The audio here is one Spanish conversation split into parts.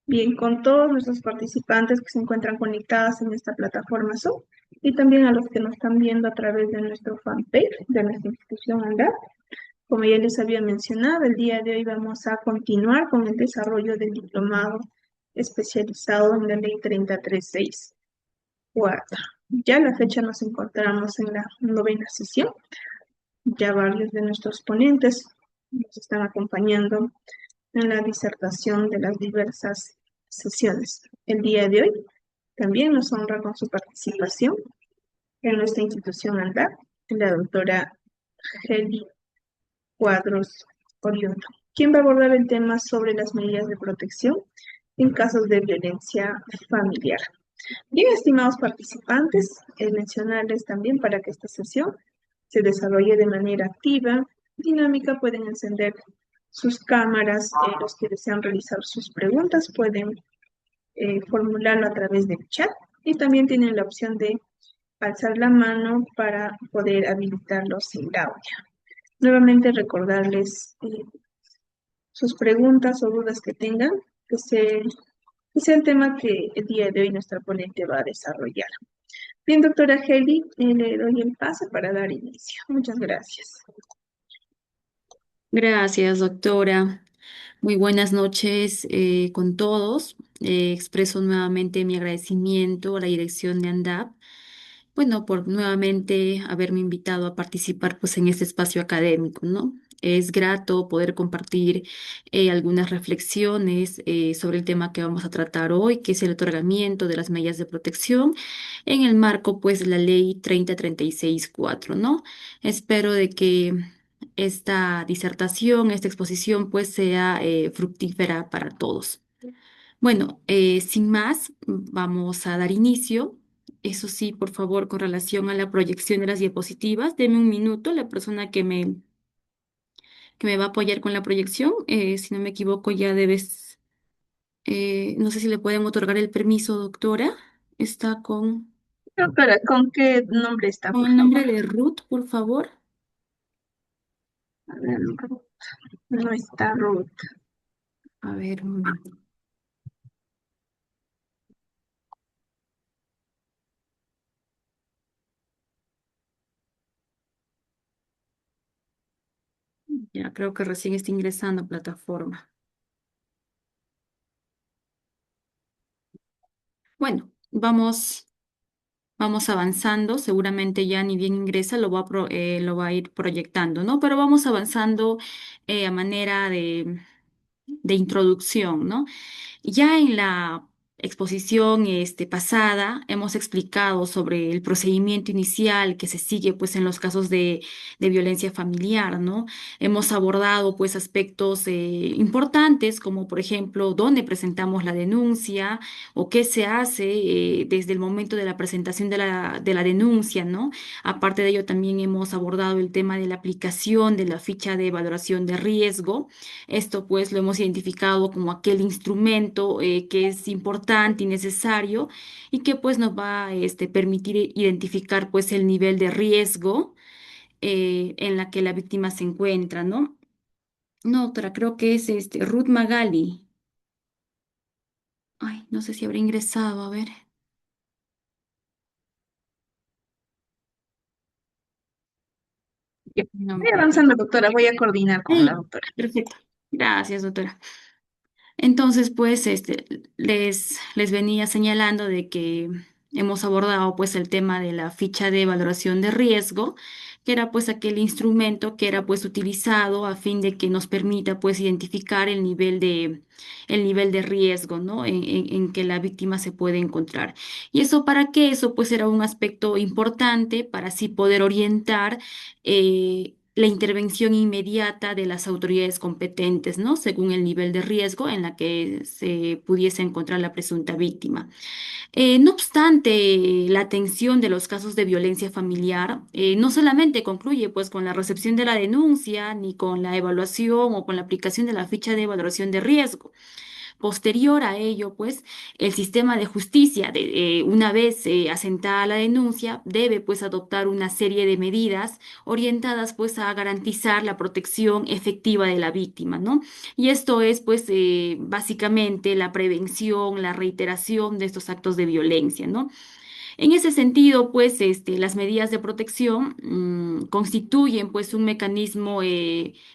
Bien, con todos nuestros participantes que se encuentran conectados en esta plataforma Zoom y también a los que nos están viendo a través de nuestro fanpage de nuestra institución ANDAP. Como ya les había mencionado, el día de hoy vamos a continuar con el desarrollo del diplomado especializado en la ley 33664. Ya a la fecha nos encontramos en la novena sesión. Ya varios de nuestros ponentes nos están acompañando en la disertación de las diversas sesiones. El día de hoy también nos honra con su participación en nuestra institución ANDAP, la doctora Heli Cuadros Oriundo, quien va a abordar el tema sobre las medidas de protección en casos de violencia familiar. Bien, estimados participantes, mencionarles también para que esta sesión se desarrolle de manera activa, dinámica, pueden encender sus cámaras, los que desean realizar sus preguntas pueden formularlo a través del chat y también tienen la opción de alzar la mano para poder habilitarlos sin audio. Nuevamente recordarles sus preguntas o dudas que tengan, que sea el tema que el día de hoy nuestra ponente va a desarrollar. Bien, doctora Heli, le doy el pase para dar inicio. Muchas gracias. Gracias, doctora. Muy buenas noches con todos. Expreso nuevamente mi agradecimiento a la dirección de ANDAP, bueno, por nuevamente haberme invitado a participar pues en este espacio académico, ¿no? Es grato poder compartir algunas reflexiones sobre el tema que vamos a tratar hoy, que es el otorgamiento de las medidas de protección en el marco pues de la ley 3036-4, ¿no? Espero de que esta disertación, esta exposición pues sea fructífera para todos. Bueno, sin más, vamos a dar inicio. Eso sí, por favor, con relación a la proyección de las diapositivas, deme un minuto. La persona que me va a apoyar con la proyección, si no me equivoco, ya debes, no sé si le pueden otorgar el permiso, doctora. Está Doctora, ¿con qué nombre está, con por el favor? nombre de Ruth, por favor. A ver, no está Ruth. A ver, un momento. Ya creo que recién está ingresando a plataforma. Bueno, vamos avanzando, seguramente ya ni bien ingresa, lo va a ir proyectando, ¿no? Pero vamos avanzando a manera de introducción, ¿no? Ya en la exposición pasada hemos explicado sobre el procedimiento inicial que se sigue pues en los casos de violencia familiar, ¿no? Hemos abordado pues aspectos importantes como por ejemplo dónde presentamos la denuncia o qué se hace desde el momento de la presentación de la denuncia, ¿no? Aparte de ello también hemos abordado el tema de la aplicación de la ficha de valoración de riesgo. Esto pues lo hemos identificado como aquel instrumento que es importante y necesario y que pues nos va a permitir identificar pues el nivel de riesgo en la que la víctima se encuentra, ¿no? No, otra, creo que es Ruth Magali. Ay, no sé si habrá ingresado, a ver. Bien. No me Voy parece. avanzando, doctora. Voy a coordinar con la Ah, doctora. perfecto. Gracias, doctora. Entonces, pues, les venía señalando de que hemos abordado, pues, el tema de la ficha de valoración de riesgo, que era, pues, aquel instrumento que era, pues, utilizado a fin de que nos permita, pues, identificar el nivel de riesgo, ¿no? En que la víctima se puede encontrar. ¿Y eso para qué? Eso, pues, era un aspecto importante para así poder orientar, la intervención inmediata de las autoridades competentes, ¿no? Según el nivel de riesgo en la que se pudiese encontrar la presunta víctima. No obstante, la atención de los casos de violencia familiar no solamente concluye pues con la recepción de la denuncia, ni con la evaluación o con la aplicación de la ficha de evaluación de riesgo. Posterior a ello, pues, el sistema de justicia, una vez asentada la denuncia, debe pues adoptar una serie de medidas orientadas pues a garantizar la protección efectiva de la víctima, ¿no? Y esto es pues básicamente la prevención, la reiteración de estos actos de violencia, ¿no? En ese sentido, pues, las medidas de protección constituyen, pues, un mecanismo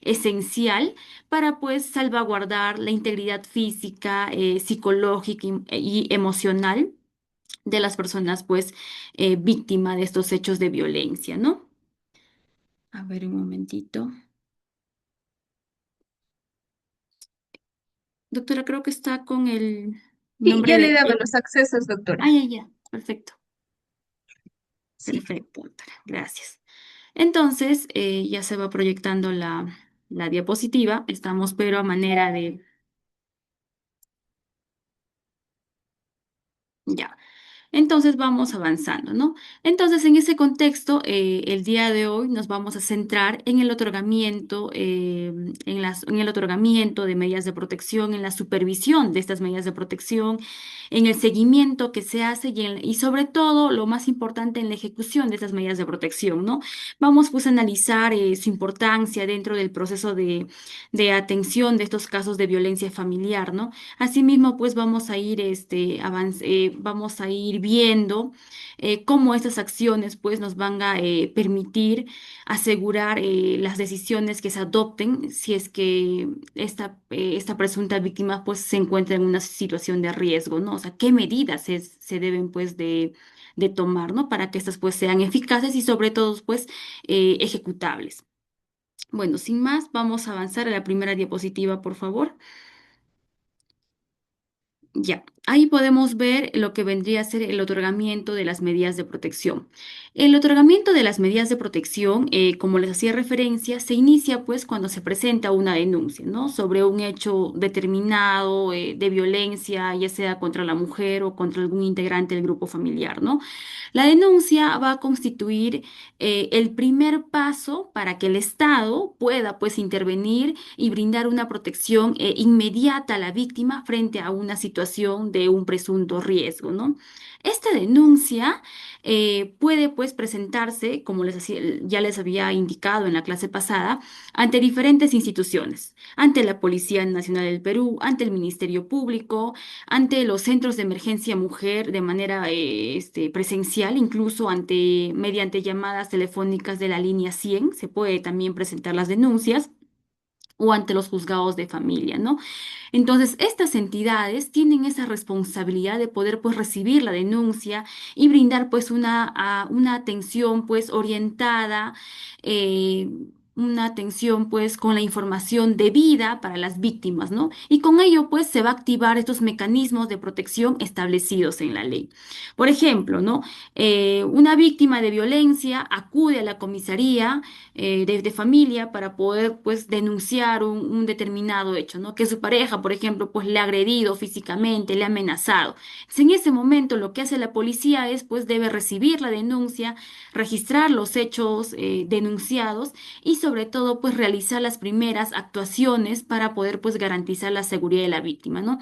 esencial para, pues, salvaguardar la integridad física, psicológica y emocional de las personas, pues, víctimas de estos hechos de violencia, ¿no? A ver, un momentito. Doctora, creo que está con el Sí, nombre ya le he de... dado los accesos, doctora. Ah, ya, ya. Perfecto. Sí. Perfecto, doctora. Gracias. Entonces, ya se va proyectando la diapositiva. Estamos, pero a manera de... Ya. Entonces vamos avanzando, ¿no? Entonces, en ese contexto, el día de hoy nos vamos a centrar en el otorgamiento, en el otorgamiento de medidas de protección, en la supervisión de estas medidas de protección, en el seguimiento que se hace y sobre todo, lo más importante, en la ejecución de estas medidas de protección, ¿no? Vamos pues a analizar su importancia dentro del proceso de atención de estos casos de violencia familiar, ¿no? Asimismo, pues vamos a ir, vamos a ir viendo cómo estas acciones, pues, nos van a permitir asegurar las decisiones que se adopten si es que esta presunta víctima, pues, se encuentra en una situación de riesgo, ¿no? O sea, qué medidas se deben, pues, de tomar, ¿no? Para que estas, pues, sean eficaces y sobre todo, pues, ejecutables. Bueno, sin más, vamos a avanzar a la primera diapositiva, por favor. Ya, ahí podemos ver lo que vendría a ser el otorgamiento de las medidas de protección. El otorgamiento de las medidas de protección, como les hacía referencia, se inicia pues cuando se presenta una denuncia, ¿no? Sobre un hecho determinado de violencia, ya sea contra la mujer o contra algún integrante del grupo familiar, ¿no? La denuncia va a constituir el primer paso para que el Estado pueda pues intervenir y brindar una protección inmediata a la víctima frente a una situación de un presunto riesgo, ¿no? Esta denuncia puede pues presentarse, como ya les había indicado en la clase pasada, ante diferentes instituciones, ante la Policía Nacional del Perú, ante el Ministerio Público, ante los centros de emergencia mujer de manera presencial, incluso mediante llamadas telefónicas de la línea 100, se puede también presentar las denuncias o ante los juzgados de familia, ¿no? Entonces, estas entidades tienen esa responsabilidad de poder pues recibir la denuncia y brindar pues una atención pues orientada, eh, una atención pues con la información debida para las víctimas, ¿no? Y con ello pues se va a activar estos mecanismos de protección establecidos en la ley. Por ejemplo, ¿no? Una víctima de violencia acude a la comisaría de familia para poder pues denunciar un determinado hecho, ¿no? Que su pareja, por ejemplo, pues le ha agredido físicamente, le ha amenazado. Entonces, en ese momento lo que hace la policía es pues debe recibir la denuncia, registrar los hechos denunciados y sobre todo pues realizar las primeras actuaciones para poder pues garantizar la seguridad de la víctima, ¿no?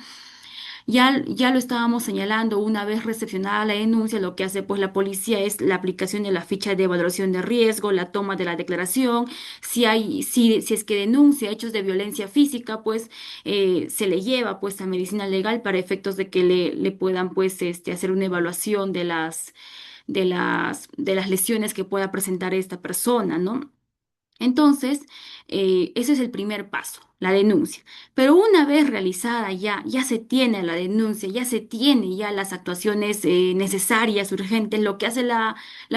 Ya lo estábamos señalando, una vez recepcionada la denuncia, lo que hace pues la policía es la aplicación de la ficha de valoración de riesgo, la toma de la declaración, si es que denuncia hechos de violencia física, pues se le lleva pues a medicina legal para efectos de que le puedan pues hacer una evaluación de las lesiones que pueda presentar esta persona, ¿no? Entonces, ese es el primer paso, la denuncia. Pero una vez realizada ya se tiene la denuncia, ya se tiene ya las actuaciones necesarias, urgentes. Lo que hace la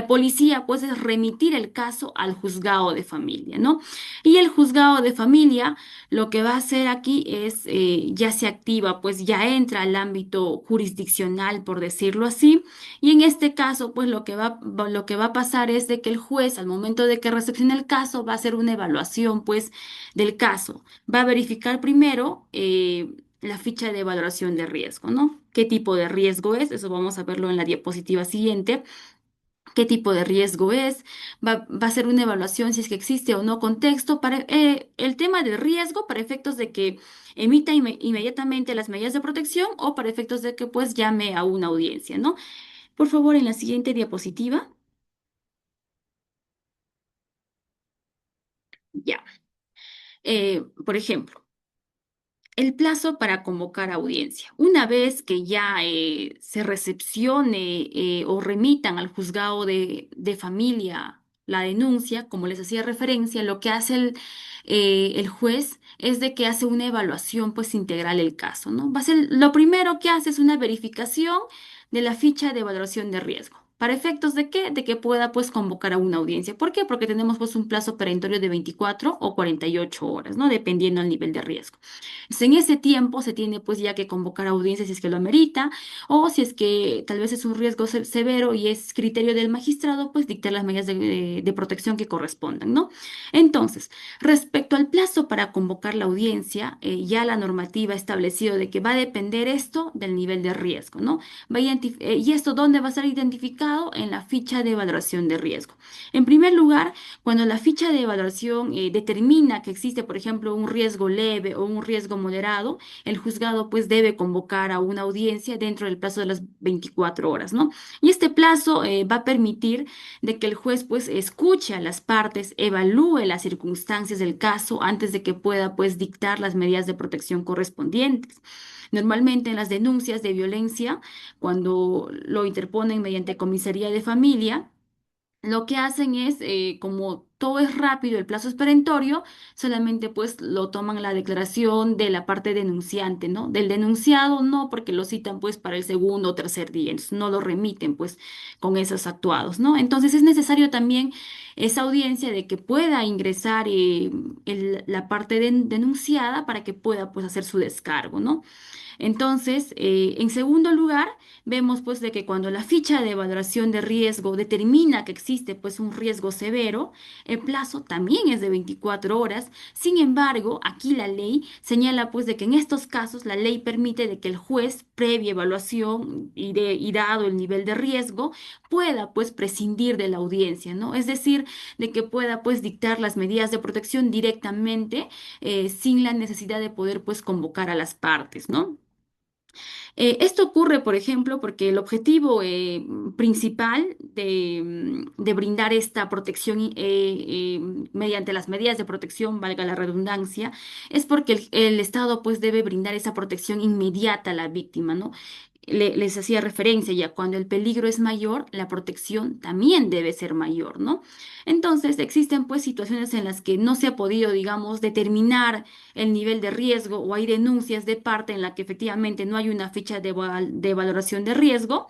policía, pues, es remitir el caso al juzgado de familia, ¿no? Y el juzgado de familia lo que va a hacer aquí es, ya se activa, pues ya entra al ámbito jurisdiccional, por decirlo así. Y en este caso, pues lo que va a pasar es de que el juez, al momento de que recepcione el caso, va a hacer una evaluación, pues, del caso. Va a verificar primero la ficha de valoración de riesgo, ¿no? ¿Qué tipo de riesgo es? Eso vamos a verlo en la diapositiva siguiente. qué tipo de riesgo es, va a ser una evaluación si es que existe o no contexto para el tema de riesgo para efectos de que emita inmediatamente las medidas de protección o para efectos de que pues llame a una audiencia, ¿no? Por favor, en la siguiente diapositiva. Ya. Por ejemplo. El plazo para convocar audiencia. Una vez que ya se recepcione o remitan al juzgado de familia la denuncia, como les hacía referencia, lo que hace el juez es de que hace una evaluación pues integral del caso, ¿no? Va a ser, lo primero que hace es una verificación de la ficha de evaluación de riesgo. ¿Para efectos de qué? De que pueda pues convocar a una audiencia. ¿Por qué? Porque tenemos pues un plazo perentorio de 24 o 48 horas, ¿no? Dependiendo del nivel de riesgo. Entonces, en ese tiempo se tiene pues ya que convocar audiencias si es que lo amerita o si es que tal vez es un riesgo severo y es criterio del magistrado, pues dictar las medidas de protección que correspondan, ¿no? Entonces, respecto al plazo para convocar la audiencia, ya la normativa ha establecido de que va a depender esto del nivel de riesgo, ¿no? ¿Y esto dónde va a ser identificado? En la ficha de valoración de riesgo. En primer lugar, cuando la ficha de evaluación determina que existe, por ejemplo, un riesgo leve o un riesgo moderado, el juzgado pues debe convocar a una audiencia dentro del plazo de las 24 horas, ¿no? Y este plazo va a permitir de que el juez pues escuche a las partes, evalúe las circunstancias del caso antes de que pueda pues dictar las medidas de protección correspondientes. Normalmente en las denuncias de violencia, cuando lo interponen mediante comisaría de familia, lo que hacen es, como todo es rápido, el plazo es perentorio, solamente pues lo toman la declaración de la parte denunciante, ¿no? Del denunciado no, porque lo citan pues para el segundo o tercer día, entonces no lo remiten pues con esos actuados, ¿no? Entonces es necesario también esa audiencia de que pueda ingresar la parte denunciada para que pueda pues hacer su descargo, ¿no? Entonces, en segundo lugar, vemos pues de que cuando la ficha de valoración de riesgo determina que existe pues un riesgo severo, el plazo también es de 24 horas. Sin embargo, aquí la ley señala pues de que en estos casos la ley permite de que el juez, previa evaluación y dado el nivel de riesgo, pueda pues prescindir de la audiencia, ¿no? Es decir, de que pueda pues dictar las medidas de protección directamente sin la necesidad de poder pues convocar a las partes, ¿no? Esto ocurre, por ejemplo, porque el objetivo principal de brindar esta protección mediante las medidas de protección, valga la redundancia, es porque el Estado pues debe brindar esa protección inmediata a la víctima, ¿no? Les hacía referencia ya, cuando el peligro es mayor, la protección también debe ser mayor, ¿no? Entonces, existen pues situaciones en las que no se ha podido, digamos, determinar el nivel de riesgo o hay denuncias de parte en la que efectivamente no hay una ficha de valoración de riesgo.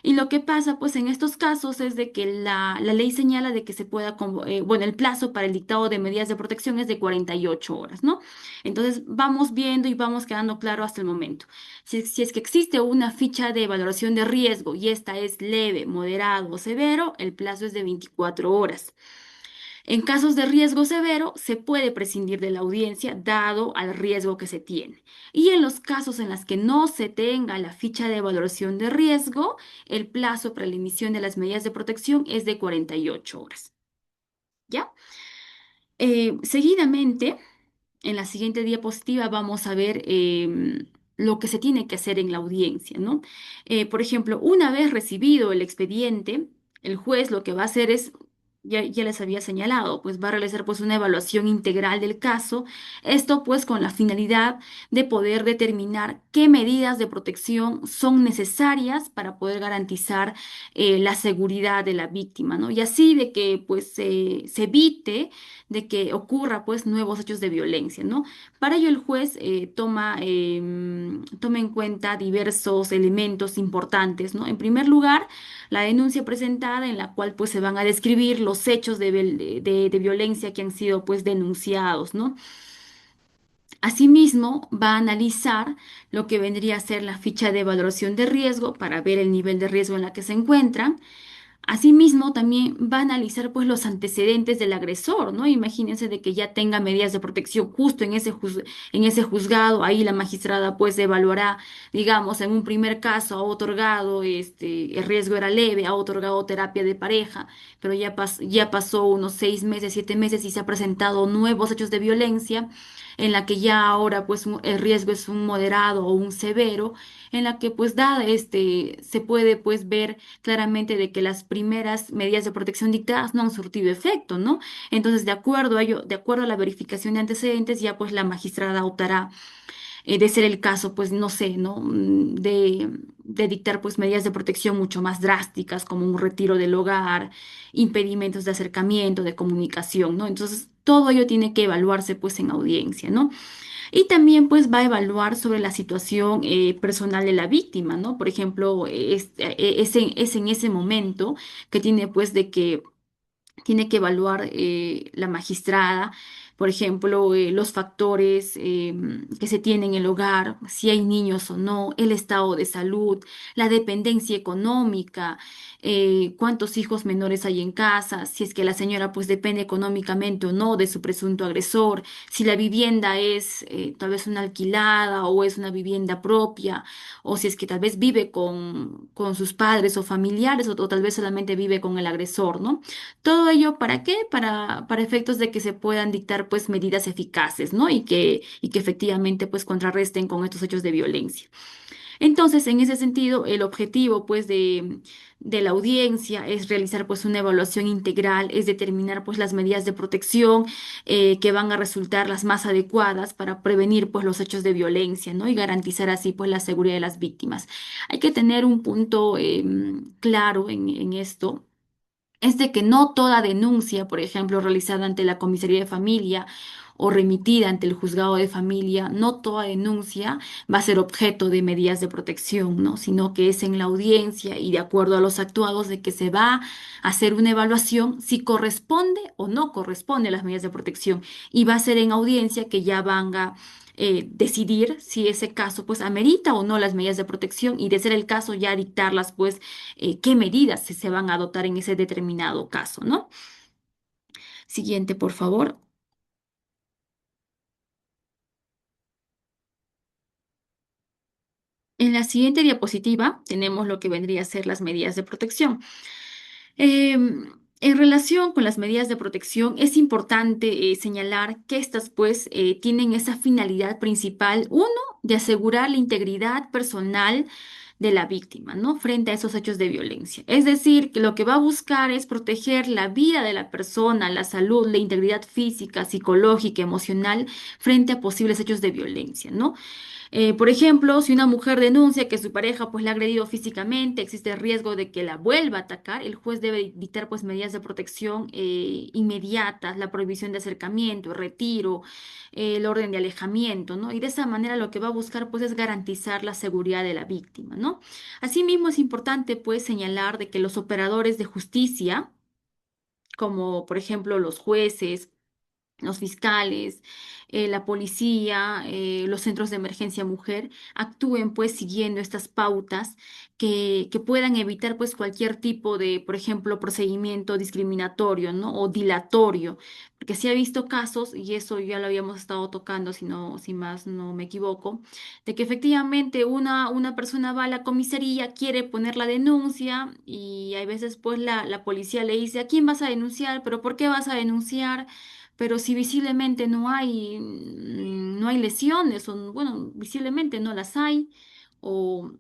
Y lo que pasa pues en estos casos es de que la ley señala de que se pueda, bueno, el plazo para el dictado de medidas de protección es de 48 horas, ¿no? Entonces vamos viendo y vamos quedando claro hasta el momento. Si es que existe una ficha de valoración de riesgo y esta es leve, moderado o severo, el plazo es de 24 horas. En casos de riesgo severo, se puede prescindir de la audiencia dado al riesgo que se tiene. Y en los casos en los que no se tenga la ficha de valoración de riesgo, el plazo para la emisión de las medidas de protección es de 48 horas. ¿Ya? Seguidamente, en la siguiente diapositiva vamos a ver lo que se tiene que hacer en la audiencia, ¿no? Por ejemplo, una vez recibido el expediente, el juez lo que va a hacer es, ya les había señalado, pues va a realizar pues una evaluación integral del caso, esto pues con la finalidad de poder determinar qué medidas de protección son necesarias para poder garantizar la seguridad de la víctima, ¿no? Y así de que pues se evite de que ocurra pues nuevos hechos de violencia, ¿no? Para ello el juez toma en cuenta diversos elementos importantes, ¿no? En primer lugar, la denuncia presentada en la cual pues se van a describir los hechos de violencia que han sido pues denunciados, ¿no? Asimismo, va a analizar lo que vendría a ser la ficha de valoración de riesgo para ver el nivel de riesgo en la que se encuentran. Asimismo, también va a analizar pues los antecedentes del agresor, ¿no? Imagínense de que ya tenga medidas de protección justo en en ese juzgado, ahí la magistrada pues evaluará, digamos, en un primer caso ha otorgado, el riesgo era leve, ha otorgado terapia de pareja, pero ya pasó unos 6 meses, 7 meses y se ha presentado nuevos hechos de violencia, en la que ya ahora pues el riesgo es un moderado o un severo, en la que pues se puede pues ver claramente de que las primeras medidas de protección dictadas no han surtido efecto, ¿no? Entonces, de acuerdo a ello, de acuerdo a la verificación de antecedentes, ya pues la magistrada optará, de ser el caso, pues no sé, ¿no? De dictar pues medidas de protección mucho más drásticas, como un retiro del hogar, impedimentos de acercamiento, de comunicación, ¿no? Entonces, todo ello tiene que evaluarse pues en audiencia, ¿no? Y también pues va a evaluar sobre la situación personal de la víctima, ¿no? Por ejemplo, es en ese momento que tiene pues de que tiene que evaluar la magistrada, por ejemplo, los factores que se tienen en el hogar, si hay niños o no, el estado de salud, la dependencia económica, cuántos hijos menores hay en casa, si es que la señora pues depende económicamente o no de su presunto agresor, si la vivienda es tal vez una alquilada o es una vivienda propia, o si es que tal vez vive con sus padres o familiares o tal vez solamente vive con el agresor, ¿no? Todo ello, ¿para qué? Para efectos de que se puedan dictar pues medidas eficaces, ¿no? Y que efectivamente pues contrarresten con estos hechos de violencia. Entonces, en ese sentido, el objetivo pues de la audiencia es realizar pues una evaluación integral, es determinar pues las medidas de protección que van a resultar las más adecuadas para prevenir pues los hechos de violencia, ¿no? Y garantizar así pues la seguridad de las víctimas. Hay que tener un punto claro en esto, es de que no toda denuncia, por ejemplo, realizada ante la comisaría de familia o remitida ante el juzgado de familia, no toda denuncia va a ser objeto de medidas de protección, ¿no? Sino que es en la audiencia y de acuerdo a los actuados de que se va a hacer una evaluación si corresponde o no corresponde a las medidas de protección. Y va a ser en audiencia que ya van a decidir si ese caso pues amerita o no las medidas de protección y de ser el caso ya dictarlas pues qué medidas se van a adoptar en ese determinado caso, ¿no? Siguiente, por favor. En la siguiente diapositiva tenemos lo que vendría a ser las medidas de protección. En relación con las medidas de protección, es importante señalar que estas pues tienen esa finalidad principal, uno, de asegurar la integridad personal de la víctima, ¿no? Frente a esos hechos de violencia. Es decir, que lo que va a buscar es proteger la vida de la persona, la salud, la integridad física, psicológica, emocional, frente a posibles hechos de violencia, ¿no? Por ejemplo, si una mujer denuncia que su pareja pues la ha agredido físicamente, existe el riesgo de que la vuelva a atacar, el juez debe dictar pues medidas de protección inmediatas, la prohibición de acercamiento, el retiro, el orden de alejamiento, ¿no? Y de esa manera lo que va a buscar pues es garantizar la seguridad de la víctima, ¿no? Asimismo es importante pues señalar de que los operadores de justicia, como por ejemplo los jueces, los fiscales, la policía, los centros de emergencia mujer, actúen pues siguiendo estas pautas que puedan evitar pues cualquier tipo de, por ejemplo, procedimiento discriminatorio, ¿no? O dilatorio, porque se ha visto casos, y eso ya lo habíamos estado tocando, si no, si más no me equivoco, de que efectivamente una persona va a la comisaría, quiere poner la denuncia y hay veces pues la policía le dice, ¿a quién vas a denunciar? ¿Pero por qué vas a denunciar? Pero si visiblemente no hay lesiones, o bueno, visiblemente no las hay, o,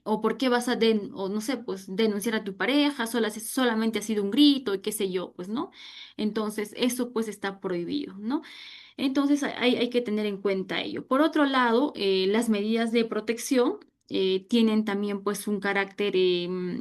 o por qué vas o no sé, pues denunciar a tu pareja, solamente ha sido un grito y qué sé yo, pues, ¿no? Entonces, eso pues está prohibido, ¿no? Entonces hay que tener en cuenta ello. Por otro lado, las medidas de protección tienen también pues un carácter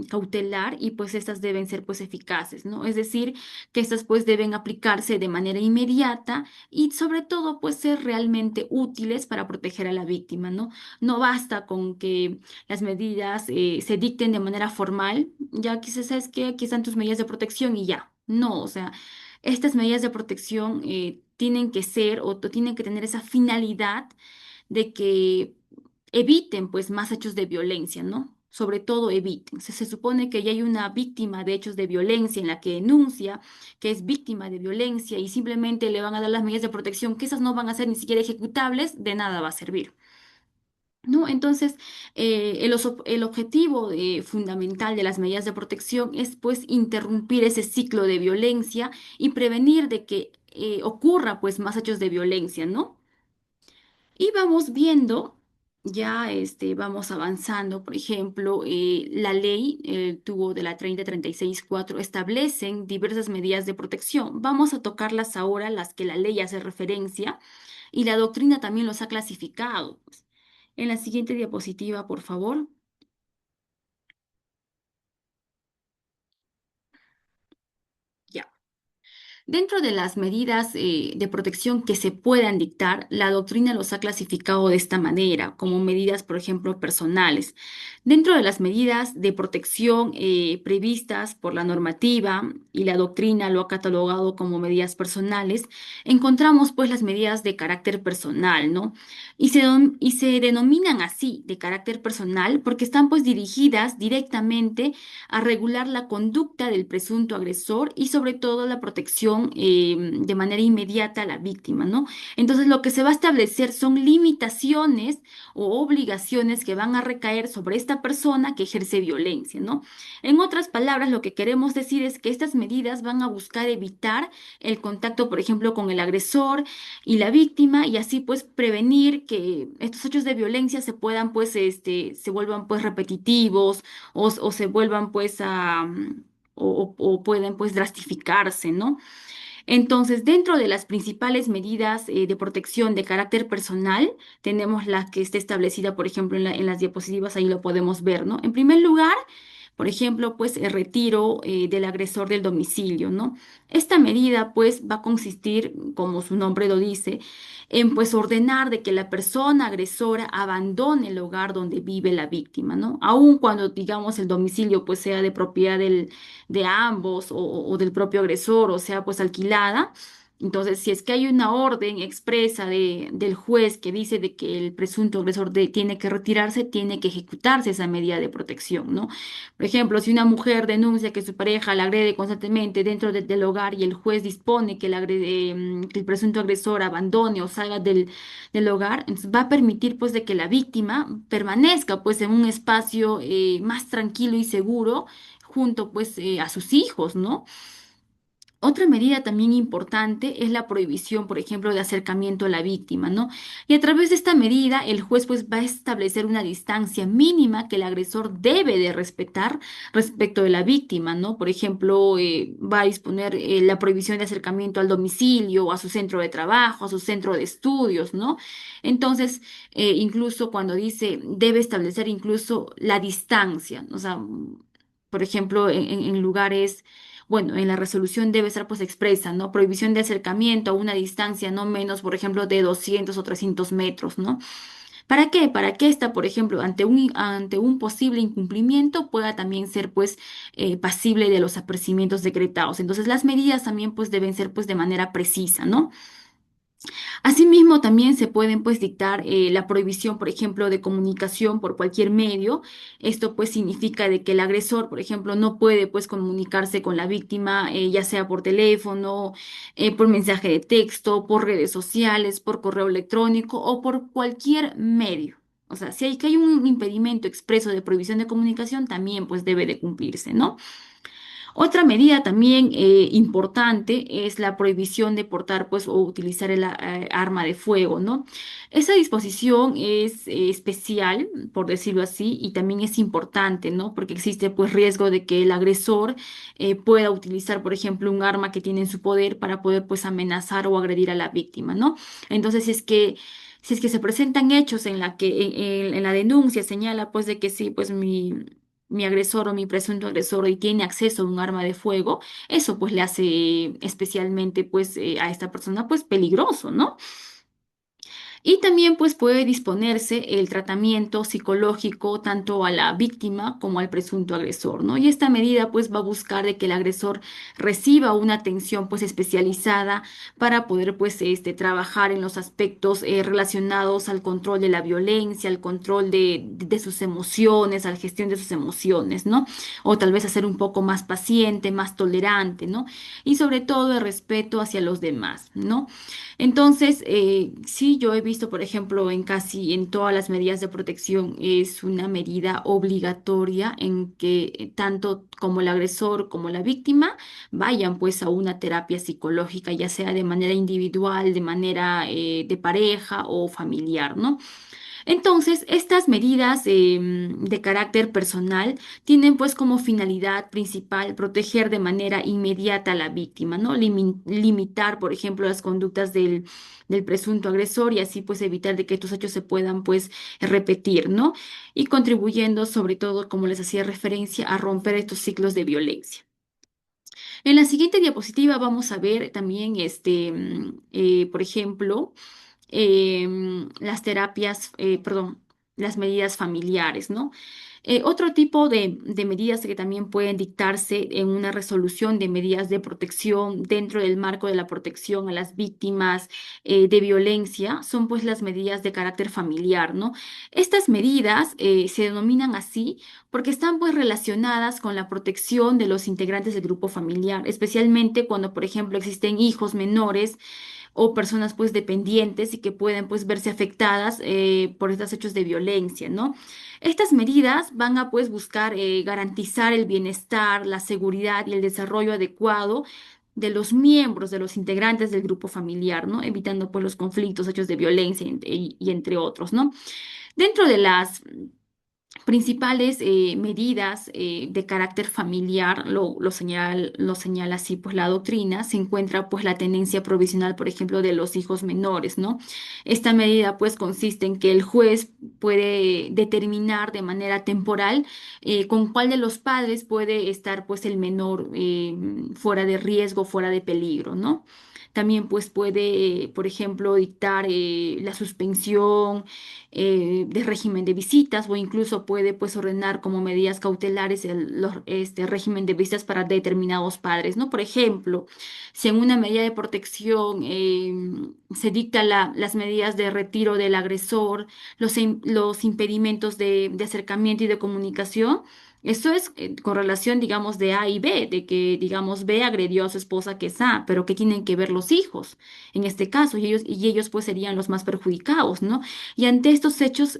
cautelar y pues estas deben ser pues eficaces, ¿no? Es decir, que estas pues deben aplicarse de manera inmediata y sobre todo pues ser realmente útiles para proteger a la víctima, ¿no? No basta con que las medidas se dicten de manera formal, ya quizás sabes que aquí están tus medidas de protección y ya. No, o sea, estas medidas de protección tienen que ser o tienen que tener esa finalidad de que eviten pues más hechos de violencia, ¿no? sobre todo eviten. Se supone que ya hay una víctima de hechos de violencia en la que denuncia que es víctima de violencia y simplemente le van a dar las medidas de protección, que esas no van a ser ni siquiera ejecutables, de nada va a servir. ¿No? Entonces, el objetivo fundamental de las medidas de protección es pues interrumpir ese ciclo de violencia y prevenir de que ocurra pues más hechos de violencia, ¿no? Y vamos viendo, ya vamos avanzando, por ejemplo, la ley, el tubo de la 3036-4 establecen diversas medidas de protección. Vamos a tocarlas ahora, las que la ley hace referencia, y la doctrina también los ha clasificado, pues. En la siguiente diapositiva, por favor. Ya. Dentro de las medidas de protección que se puedan dictar, la doctrina los ha clasificado de esta manera, como medidas, por ejemplo, personales. Dentro de las medidas de protección previstas por la normativa y la doctrina lo ha catalogado como medidas personales, encontramos pues las medidas de carácter personal, ¿no? Y se denominan así, de carácter personal, porque están pues dirigidas directamente a regular la conducta del presunto agresor y sobre todo la protección de manera inmediata a la víctima, ¿no? Entonces lo que se va a establecer son limitaciones o obligaciones que van a recaer sobre esta persona que ejerce violencia, ¿no? En otras palabras, lo que queremos decir es que estas medidas van a buscar evitar el contacto, por ejemplo, con el agresor y la víctima y así pues prevenir que estos hechos de violencia se puedan pues se vuelvan pues repetitivos o se vuelvan pues o pueden pues drastificarse, ¿no? Entonces, dentro de las principales medidas de protección de carácter personal, tenemos la que está establecida, por ejemplo, en las diapositivas, ahí lo podemos ver, ¿no? En primer lugar, por ejemplo, pues el retiro del agresor del domicilio, ¿no? Esta medida, pues, va a consistir, como su nombre lo dice, en pues ordenar de que la persona agresora abandone el hogar donde vive la víctima, ¿no? Aun cuando, digamos, el domicilio pues sea de propiedad de ambos o del propio agresor, o sea, pues alquilada. Entonces, si es que hay una orden expresa del juez que dice de que el presunto agresor tiene que retirarse, tiene que ejecutarse esa medida de protección, ¿no? Por ejemplo, si una mujer denuncia que su pareja la agrede constantemente dentro del hogar y el juez dispone que, que el presunto agresor abandone o salga del hogar, entonces va a permitir pues de que la víctima permanezca pues en un espacio más tranquilo y seguro junto pues a sus hijos, ¿no? Otra medida también importante es la prohibición, por ejemplo, de acercamiento a la víctima, ¿no? Y a través de esta medida, el juez pues va a establecer una distancia mínima que el agresor debe de respetar respecto de la víctima, ¿no? Por ejemplo, va a disponer la prohibición de acercamiento al domicilio, a su centro de trabajo, a su centro de estudios, ¿no? Entonces, incluso cuando dice debe establecer incluso la distancia, o sea, por ejemplo, en lugares bueno, en la resolución debe estar pues expresa, ¿no? Prohibición de acercamiento a una distancia no menos, por ejemplo, de 200 o 300 metros, ¿no? ¿Para qué? Para que esta, por ejemplo, ante un posible incumplimiento pueda también ser pues pasible de los apercibimientos decretados. Entonces, las medidas también pues deben ser pues de manera precisa, ¿no? Asimismo, también se pueden pues dictar la prohibición, por ejemplo, de comunicación por cualquier medio. Esto pues significa de que el agresor, por ejemplo, no puede pues comunicarse con la víctima, ya sea por teléfono, por mensaje de texto, por redes sociales, por correo electrónico o por cualquier medio. O sea, si hay que hay un impedimento expreso de prohibición de comunicación, también pues debe de cumplirse, ¿no? Otra medida también importante es la prohibición de portar pues o utilizar el arma de fuego, ¿no? Esa disposición es especial, por decirlo así, y también es importante, ¿no? Porque existe pues riesgo de que el agresor pueda utilizar, por ejemplo, un arma que tiene en su poder para poder pues amenazar o agredir a la víctima, ¿no? Entonces, si es que se presentan hechos en la que en la denuncia señala pues de que sí, pues mi agresor o mi presunto agresor y tiene acceso a un arma de fuego, eso pues le hace especialmente pues a esta persona pues peligroso, ¿no? Y también pues puede disponerse el tratamiento psicológico tanto a la víctima como al presunto agresor, ¿no? Y esta medida pues va a buscar de que el agresor reciba una atención pues especializada para poder pues trabajar en los aspectos relacionados al control de la violencia, al control de sus emociones, a la gestión de sus emociones, ¿no? O tal vez hacer un poco más paciente, más tolerante, ¿no? Y sobre todo el respeto hacia los demás, ¿no? Entonces, sí, yo he visto, por ejemplo, en casi en todas las medidas de protección, es una medida obligatoria en que tanto como el agresor como la víctima vayan pues a una terapia psicológica, ya sea de manera individual, de manera de pareja o familiar, ¿no? Entonces, estas medidas de carácter personal tienen pues como finalidad principal proteger de manera inmediata a la víctima, ¿no? Limitar, por ejemplo, las conductas del presunto agresor y así pues evitar de que estos hechos se puedan pues repetir, ¿no? Y contribuyendo sobre todo, como les hacía referencia, a romper estos ciclos de violencia. En la siguiente diapositiva vamos a ver también, por ejemplo, las terapias, perdón, las medidas familiares, ¿no? Otro tipo de medidas que también pueden dictarse en una resolución de medidas de protección dentro del marco de la protección a las víctimas de violencia son pues las medidas de carácter familiar, ¿no? Estas medidas se denominan así porque están pues relacionadas con la protección de los integrantes del grupo familiar, especialmente cuando, por ejemplo, existen hijos menores o personas pues dependientes y que pueden pues verse afectadas por estos hechos de violencia, ¿no? Estas medidas van a pues buscar garantizar el bienestar, la seguridad y el desarrollo adecuado de los miembros, de los integrantes del grupo familiar, ¿no? Evitando pues los conflictos, hechos de violencia y entre otros, ¿no? Dentro de las principales medidas de carácter familiar, lo señala así pues la doctrina, se encuentra pues la tenencia provisional, por ejemplo, de los hijos menores, ¿no? Esta medida pues consiste en que el juez puede determinar de manera temporal con cuál de los padres puede estar pues el menor fuera de riesgo, fuera de peligro, ¿no? También pues puede, por ejemplo, dictar la suspensión de régimen de visitas o incluso puede pues ordenar como medidas cautelares este régimen de visitas para determinados padres, ¿no? Por ejemplo, si en una medida de protección se dicta las medidas de retiro del agresor, los impedimentos de acercamiento y de comunicación, eso es con relación, digamos, de A y B, de que, digamos, B agredió a su esposa que es A, pero ¿qué tienen que ver los hijos en este caso? Y ellos pues serían los más perjudicados, ¿no? Y ante estos hechos,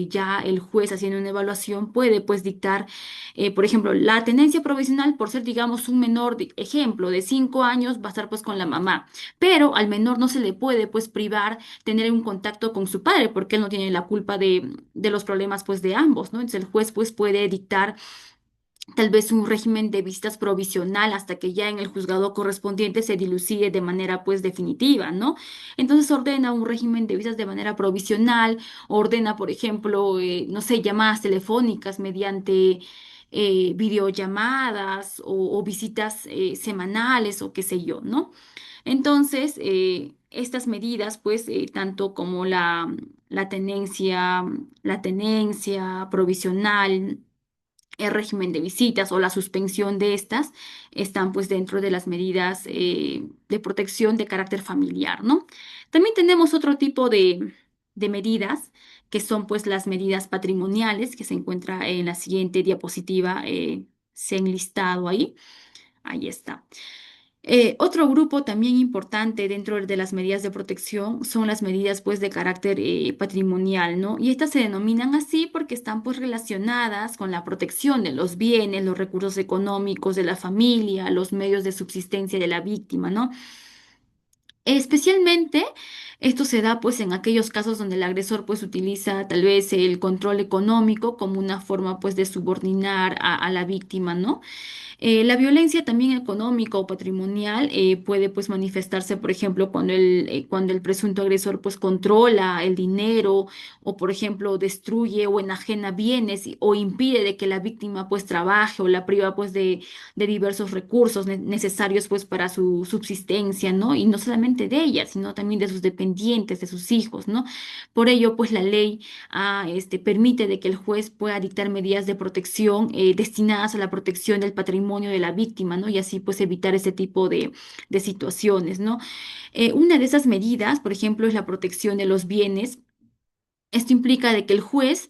ya el juez haciendo una evaluación puede pues dictar, por ejemplo, la tenencia provisional por ser, digamos, un menor, ejemplo, de 5 años, va a estar pues con la mamá, pero al menor no se le puede pues privar tener un contacto con su padre porque él no tiene la culpa de los problemas pues de ambos, ¿no? Entonces el juez pues puede dictar tal vez un régimen de visitas provisional hasta que ya en el juzgado correspondiente se dilucide de manera pues definitiva, ¿no? Entonces ordena un régimen de visitas de manera provisional, ordena, por ejemplo, no sé, llamadas telefónicas mediante videollamadas o visitas semanales o qué sé yo, ¿no? Entonces, estas medidas, pues, tanto como la tenencia provisional, el régimen de visitas o la suspensión de estas están pues dentro de las medidas de protección de carácter familiar, ¿no? También tenemos otro tipo de medidas que son pues las medidas patrimoniales que se encuentra en la siguiente diapositiva, se han listado ahí. Ahí está. Otro grupo también importante dentro de las medidas de protección son las medidas pues de carácter patrimonial, ¿no? Y estas se denominan así porque están pues relacionadas con la protección de los bienes, los recursos económicos de la familia, los medios de subsistencia de la víctima, ¿no? Especialmente esto se da pues en aquellos casos donde el agresor pues utiliza tal vez el control económico como una forma pues de subordinar a la víctima, ¿no? La violencia también económica o patrimonial puede pues manifestarse, por ejemplo, cuando el presunto agresor pues controla el dinero o, por ejemplo, destruye o enajena bienes o impide de que la víctima pues trabaje o la priva pues de diversos recursos necesarios pues para su subsistencia, ¿no? Y no solamente solamente de ella, sino también de sus dependientes, de sus hijos, ¿no? Por ello, pues la ley permite de que el juez pueda dictar medidas de protección destinadas a la protección del patrimonio de la víctima, ¿no? Y así pues evitar ese tipo de situaciones, ¿no? Una de esas medidas, por ejemplo, es la protección de los bienes. Esto implica de que el juez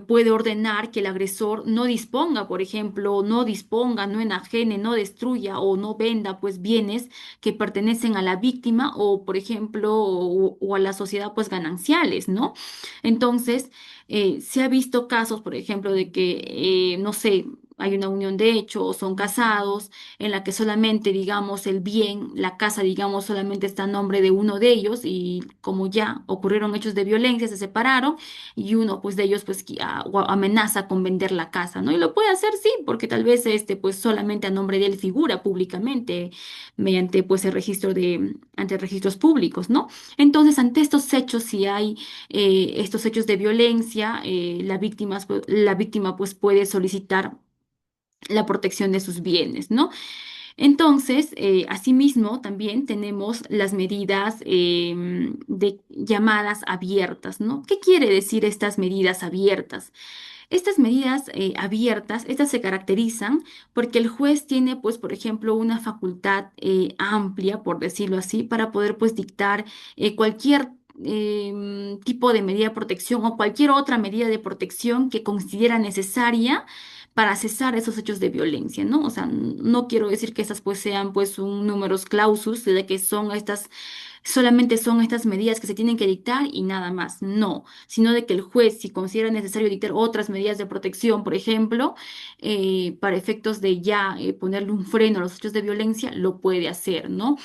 puede ordenar que el agresor no disponga, por ejemplo, no disponga, no enajene, no destruya o no venda pues bienes que pertenecen a la víctima o, por ejemplo, o a la sociedad pues gananciales, ¿no? Entonces, se ha visto casos, por ejemplo, de que, no sé, hay una unión de hecho o son casados en la que solamente, digamos, el bien, la casa, digamos, solamente está a nombre de uno de ellos y como ya ocurrieron hechos de violencia, se separaron y uno, pues, de ellos, pues, o amenaza con vender la casa, ¿no? Y lo puede hacer, sí, porque tal vez, pues, solamente a nombre de él figura públicamente mediante, pues, el registro ante registros públicos, ¿no? Entonces, ante estos hechos, si hay estos hechos de violencia, la víctima, pues, puede solicitar la protección de sus bienes, ¿no? Entonces, asimismo, también tenemos las medidas de llamadas abiertas, ¿no? ¿Qué quiere decir estas medidas abiertas? Estas medidas abiertas, estas se caracterizan porque el juez tiene, pues, por ejemplo, una facultad amplia, por decirlo así, para poder, pues, dictar cualquier tipo de medida de protección o cualquier otra medida de protección que considera necesaria para cesar esos hechos de violencia, ¿no? O sea, no quiero decir que estas pues sean pues un numerus clausus de que son estas solamente son estas medidas que se tienen que dictar y nada más, no, sino de que el juez, si considera necesario dictar otras medidas de protección, por ejemplo, para efectos de ya ponerle un freno a los hechos de violencia, lo puede hacer, ¿no?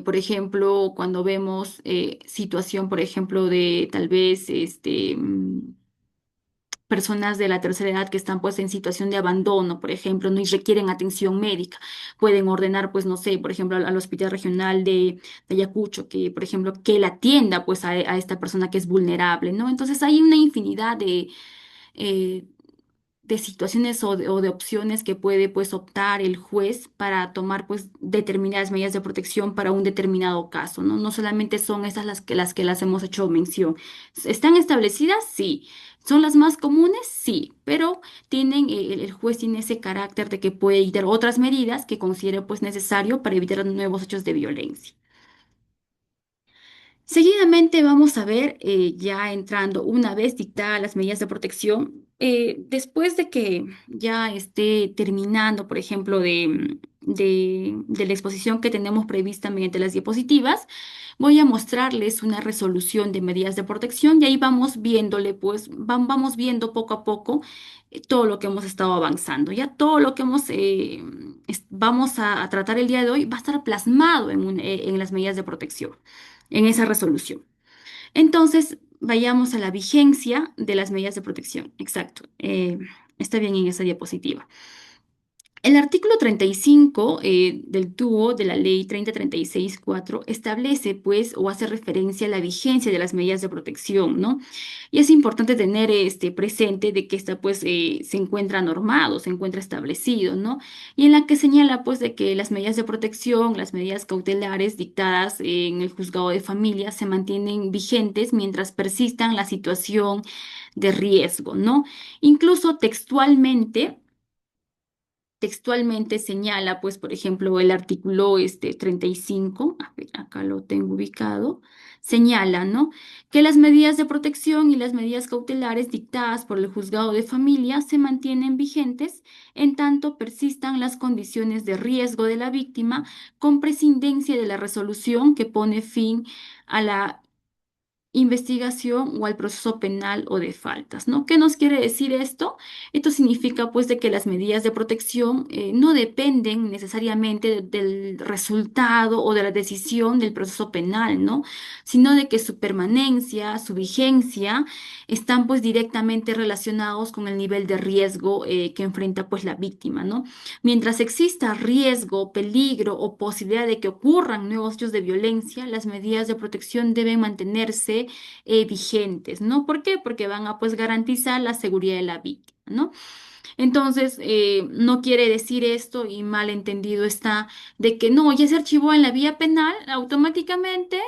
Por ejemplo, cuando vemos situación, por ejemplo, de tal vez personas de la tercera edad que están pues en situación de abandono, por ejemplo, no y requieren atención médica, pueden ordenar pues no sé, por ejemplo, al Hospital Regional de Ayacucho que, por ejemplo, que la atienda pues a esta persona que es vulnerable, ¿no? Entonces hay una infinidad eh, de situaciones o de opciones que puede pues optar el juez para tomar pues determinadas medidas de protección para un determinado caso, ¿no? No solamente son esas las que las hemos hecho mención. ¿Están establecidas? Sí. ¿Son las más comunes? Sí, pero tienen, el juez tiene ese carácter de que puede dictar otras medidas que considere pues necesario para evitar nuevos hechos de violencia. Seguidamente vamos a ver, ya entrando una vez dictadas las medidas de protección, después de que ya esté terminando, por ejemplo, de la exposición que tenemos prevista mediante las diapositivas, voy a mostrarles una resolución de medidas de protección y ahí vamos viéndole, pues vamos viendo poco a poco todo lo que hemos estado avanzando. Ya todo lo que vamos a tratar el día de hoy va a estar plasmado en las medidas de protección en esa resolución. Entonces, vayamos a la vigencia de las medidas de protección. Exacto. Está bien en esa diapositiva. El artículo 35 del TUO de la ley 3036-4 establece, pues, o hace referencia a la vigencia de las medidas de protección, ¿no? Y es importante tener presente de que esta, pues, se encuentra normado, se encuentra establecido, ¿no? Y en la que señala, pues, de que las medidas de protección, las medidas cautelares dictadas en el juzgado de familia se mantienen vigentes mientras persistan la situación de riesgo, ¿no? Incluso textualmente señala, pues, por ejemplo, el artículo 35, a ver, acá lo tengo ubicado, señala, ¿no? Que las medidas de protección y las medidas cautelares dictadas por el juzgado de familia se mantienen vigentes en tanto persistan las condiciones de riesgo de la víctima con prescindencia de la resolución que pone fin a la investigación o al proceso penal o de faltas, ¿no? ¿Qué nos quiere decir esto? Esto significa pues de que las medidas de protección no dependen necesariamente del resultado o de la decisión del proceso penal, ¿no? Sino de que su permanencia, su vigencia están pues directamente relacionados con el nivel de riesgo que enfrenta pues la víctima, ¿no? Mientras exista riesgo, peligro o posibilidad de que ocurran nuevos hechos de violencia, las medidas de protección deben mantenerse vigentes, ¿no? ¿Por qué? Porque van a pues garantizar la seguridad de la víctima. ¿no? Entonces, no quiere decir esto, y mal entendido está, de que no, ya se archivó en la vía penal, automáticamente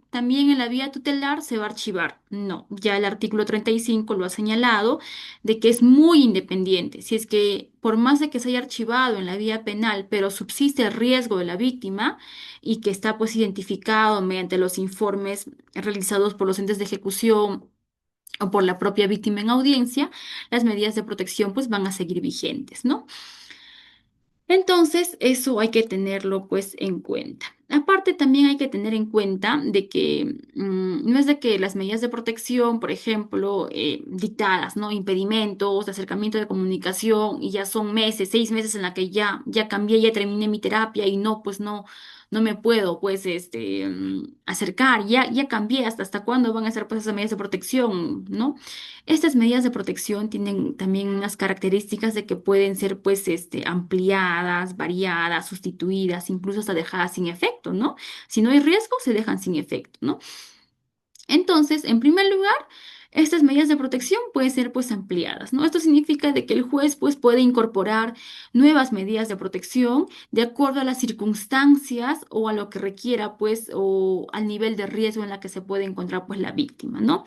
también en la vía tutelar se va a archivar. No, ya el artículo 35 lo ha señalado, de que es muy independiente. Si es que por más de que se haya archivado en la vía penal, pero subsiste el riesgo de la víctima y que está pues identificado mediante los informes realizados por los entes de ejecución o por la propia víctima en audiencia, las medidas de protección pues van a seguir vigentes, ¿no? Entonces, eso hay que tenerlo pues en cuenta. Aparte, también hay que tener en cuenta de que no es de que las medidas de protección, por ejemplo, dictadas, ¿no? Impedimentos de acercamiento de comunicación y ya son meses, 6 meses en la que ya cambié, ya terminé mi terapia y no, pues no me puedo pues acercar, ya cambié, hasta cuándo van a ser pues esas medidas de protección, ¿no? Estas medidas de protección tienen también unas características de que pueden ser pues ampliadas, variadas, sustituidas, incluso hasta dejadas sin efecto, ¿no? Si no hay riesgo, se dejan sin efecto, ¿no? Entonces, en primer lugar, estas medidas de protección pueden ser pues ampliadas, ¿no? Esto significa de que el juez pues puede incorporar nuevas medidas de protección de acuerdo a las circunstancias o a lo que requiera pues o al nivel de riesgo en la que se puede encontrar pues la víctima, ¿no?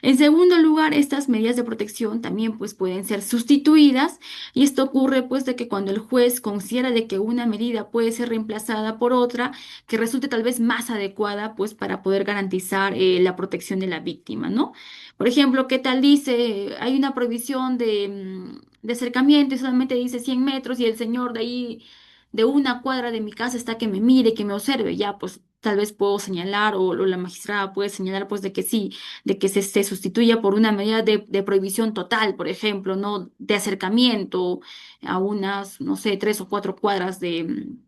En segundo lugar, estas medidas de protección también pues pueden ser sustituidas, y esto ocurre pues de que cuando el juez considera de que una medida puede ser reemplazada por otra que resulte tal vez más adecuada pues para poder garantizar la protección de la víctima, ¿no? Por ejemplo, ¿qué tal dice? Hay una prohibición de acercamiento y solamente dice 100 metros y el señor de ahí de una cuadra de mi casa está que me mire, que me observe, ya pues tal vez puedo señalar o la magistrada puede señalar pues de que sí, de que se sustituya por una medida de prohibición total, por ejemplo, ¿no? De acercamiento a unas, no sé, 3 o 4 cuadras del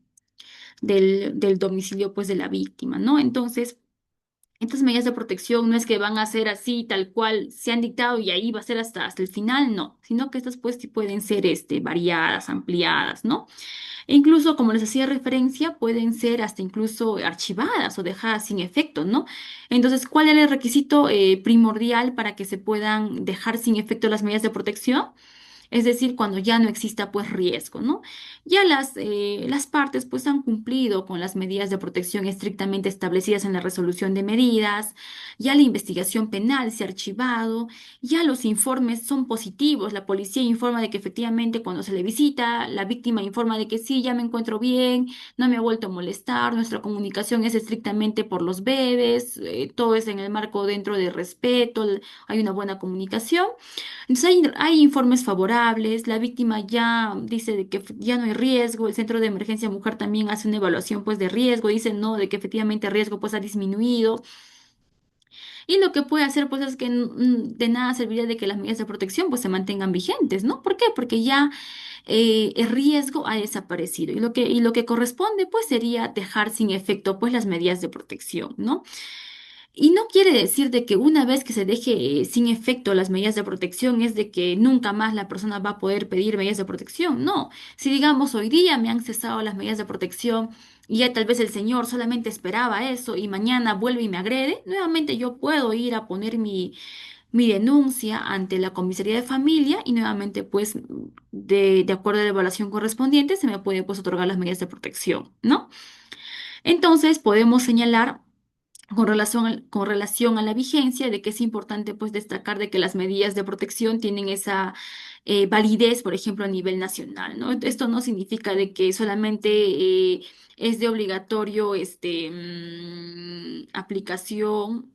domicilio pues de la víctima, ¿no? Entonces, estas medidas de protección no es que van a ser así, tal cual se han dictado y ahí va a ser hasta el final, no, sino que estas pues sí pueden ser variadas, ampliadas, ¿no? E incluso, como les hacía referencia, pueden ser hasta incluso archivadas o dejadas sin efecto, ¿no? Entonces, ¿cuál era el requisito primordial para que se puedan dejar sin efecto las medidas de protección? Es decir, cuando ya no exista pues riesgo, ¿no? Ya las partes pues han cumplido con las medidas de protección estrictamente establecidas en la resolución de medidas, ya la investigación penal se ha archivado, ya los informes son positivos, la policía informa de que efectivamente cuando se le visita, la víctima informa de que sí, ya me encuentro bien, no me ha vuelto a molestar, nuestra comunicación es estrictamente por los bebés, todo es en el marco dentro de respeto, hay una buena comunicación. Entonces hay informes favorables, la víctima ya dice de que ya no hay riesgo, el Centro de Emergencia Mujer también hace una evaluación pues de riesgo, dice no, de que efectivamente el riesgo pues ha disminuido, y lo que puede hacer pues es que de nada serviría de que las medidas de protección pues se mantengan vigentes, ¿no? ¿Por qué? Porque ya el riesgo ha desaparecido, y lo que corresponde pues sería dejar sin efecto pues las medidas de protección, ¿no? Y no quiere decir de que una vez que se deje sin efecto las medidas de protección es de que nunca más la persona va a poder pedir medidas de protección. No, si digamos hoy día me han cesado las medidas de protección y ya tal vez el señor solamente esperaba eso y mañana vuelve y me agrede, nuevamente yo puedo ir a poner mi denuncia ante la comisaría de familia y nuevamente pues de acuerdo a la evaluación correspondiente se me puede pues otorgar las medidas de protección, ¿no? Entonces podemos señalar con relación a la vigencia, de que es importante pues destacar de que las medidas de protección tienen esa validez, por ejemplo, a nivel nacional, ¿no? Esto no significa de que solamente es de obligatorio aplicación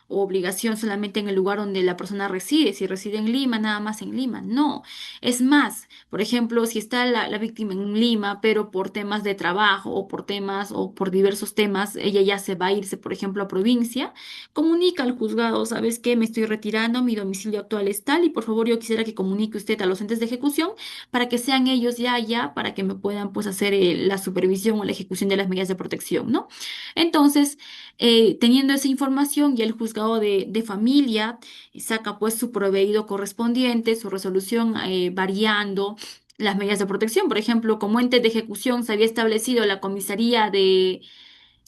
o obligación solamente en el lugar donde la persona reside. Si reside en Lima, nada más en Lima. No. Es más, por ejemplo, si está la víctima en Lima, pero por temas de trabajo o por temas o por diversos temas, ella ya se va a irse, por ejemplo, a provincia, comunica al juzgado, ¿sabes qué? Me estoy retirando, mi domicilio actual es tal y por favor yo quisiera que comunique usted a los entes de ejecución para que sean ellos ya, para que me puedan pues hacer la supervisión o la ejecución de las medidas de protección, ¿no? Entonces, teniendo esa información, ya el juzgado de familia saca pues su proveído correspondiente, su resolución variando las medidas de protección. Por ejemplo, como ente de ejecución se había establecido la comisaría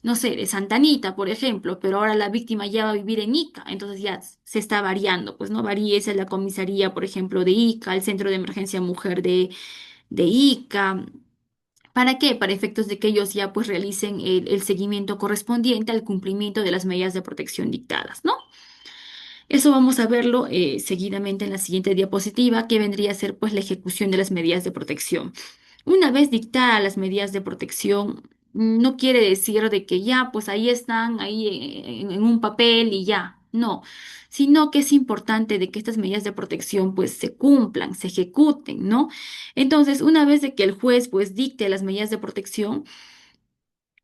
no sé, de Santa Anita, por ejemplo, pero ahora la víctima ya va a vivir en Ica, entonces ya se está variando, pues no varía esa es la comisaría, por ejemplo, de Ica, el Centro de Emergencia Mujer de Ica. ¿Para qué? Para efectos de que ellos ya pues realicen el seguimiento correspondiente al cumplimiento de las medidas de protección dictadas, ¿no? Eso vamos a verlo seguidamente en la siguiente diapositiva, que vendría a ser pues la ejecución de las medidas de protección. Una vez dictadas las medidas de protección, no quiere decir de que ya pues ahí están, ahí en un papel y ya, no, sino que es importante de que estas medidas de protección pues se cumplan, se ejecuten, ¿no? Entonces, una vez de que el juez pues dicte las medidas de protección,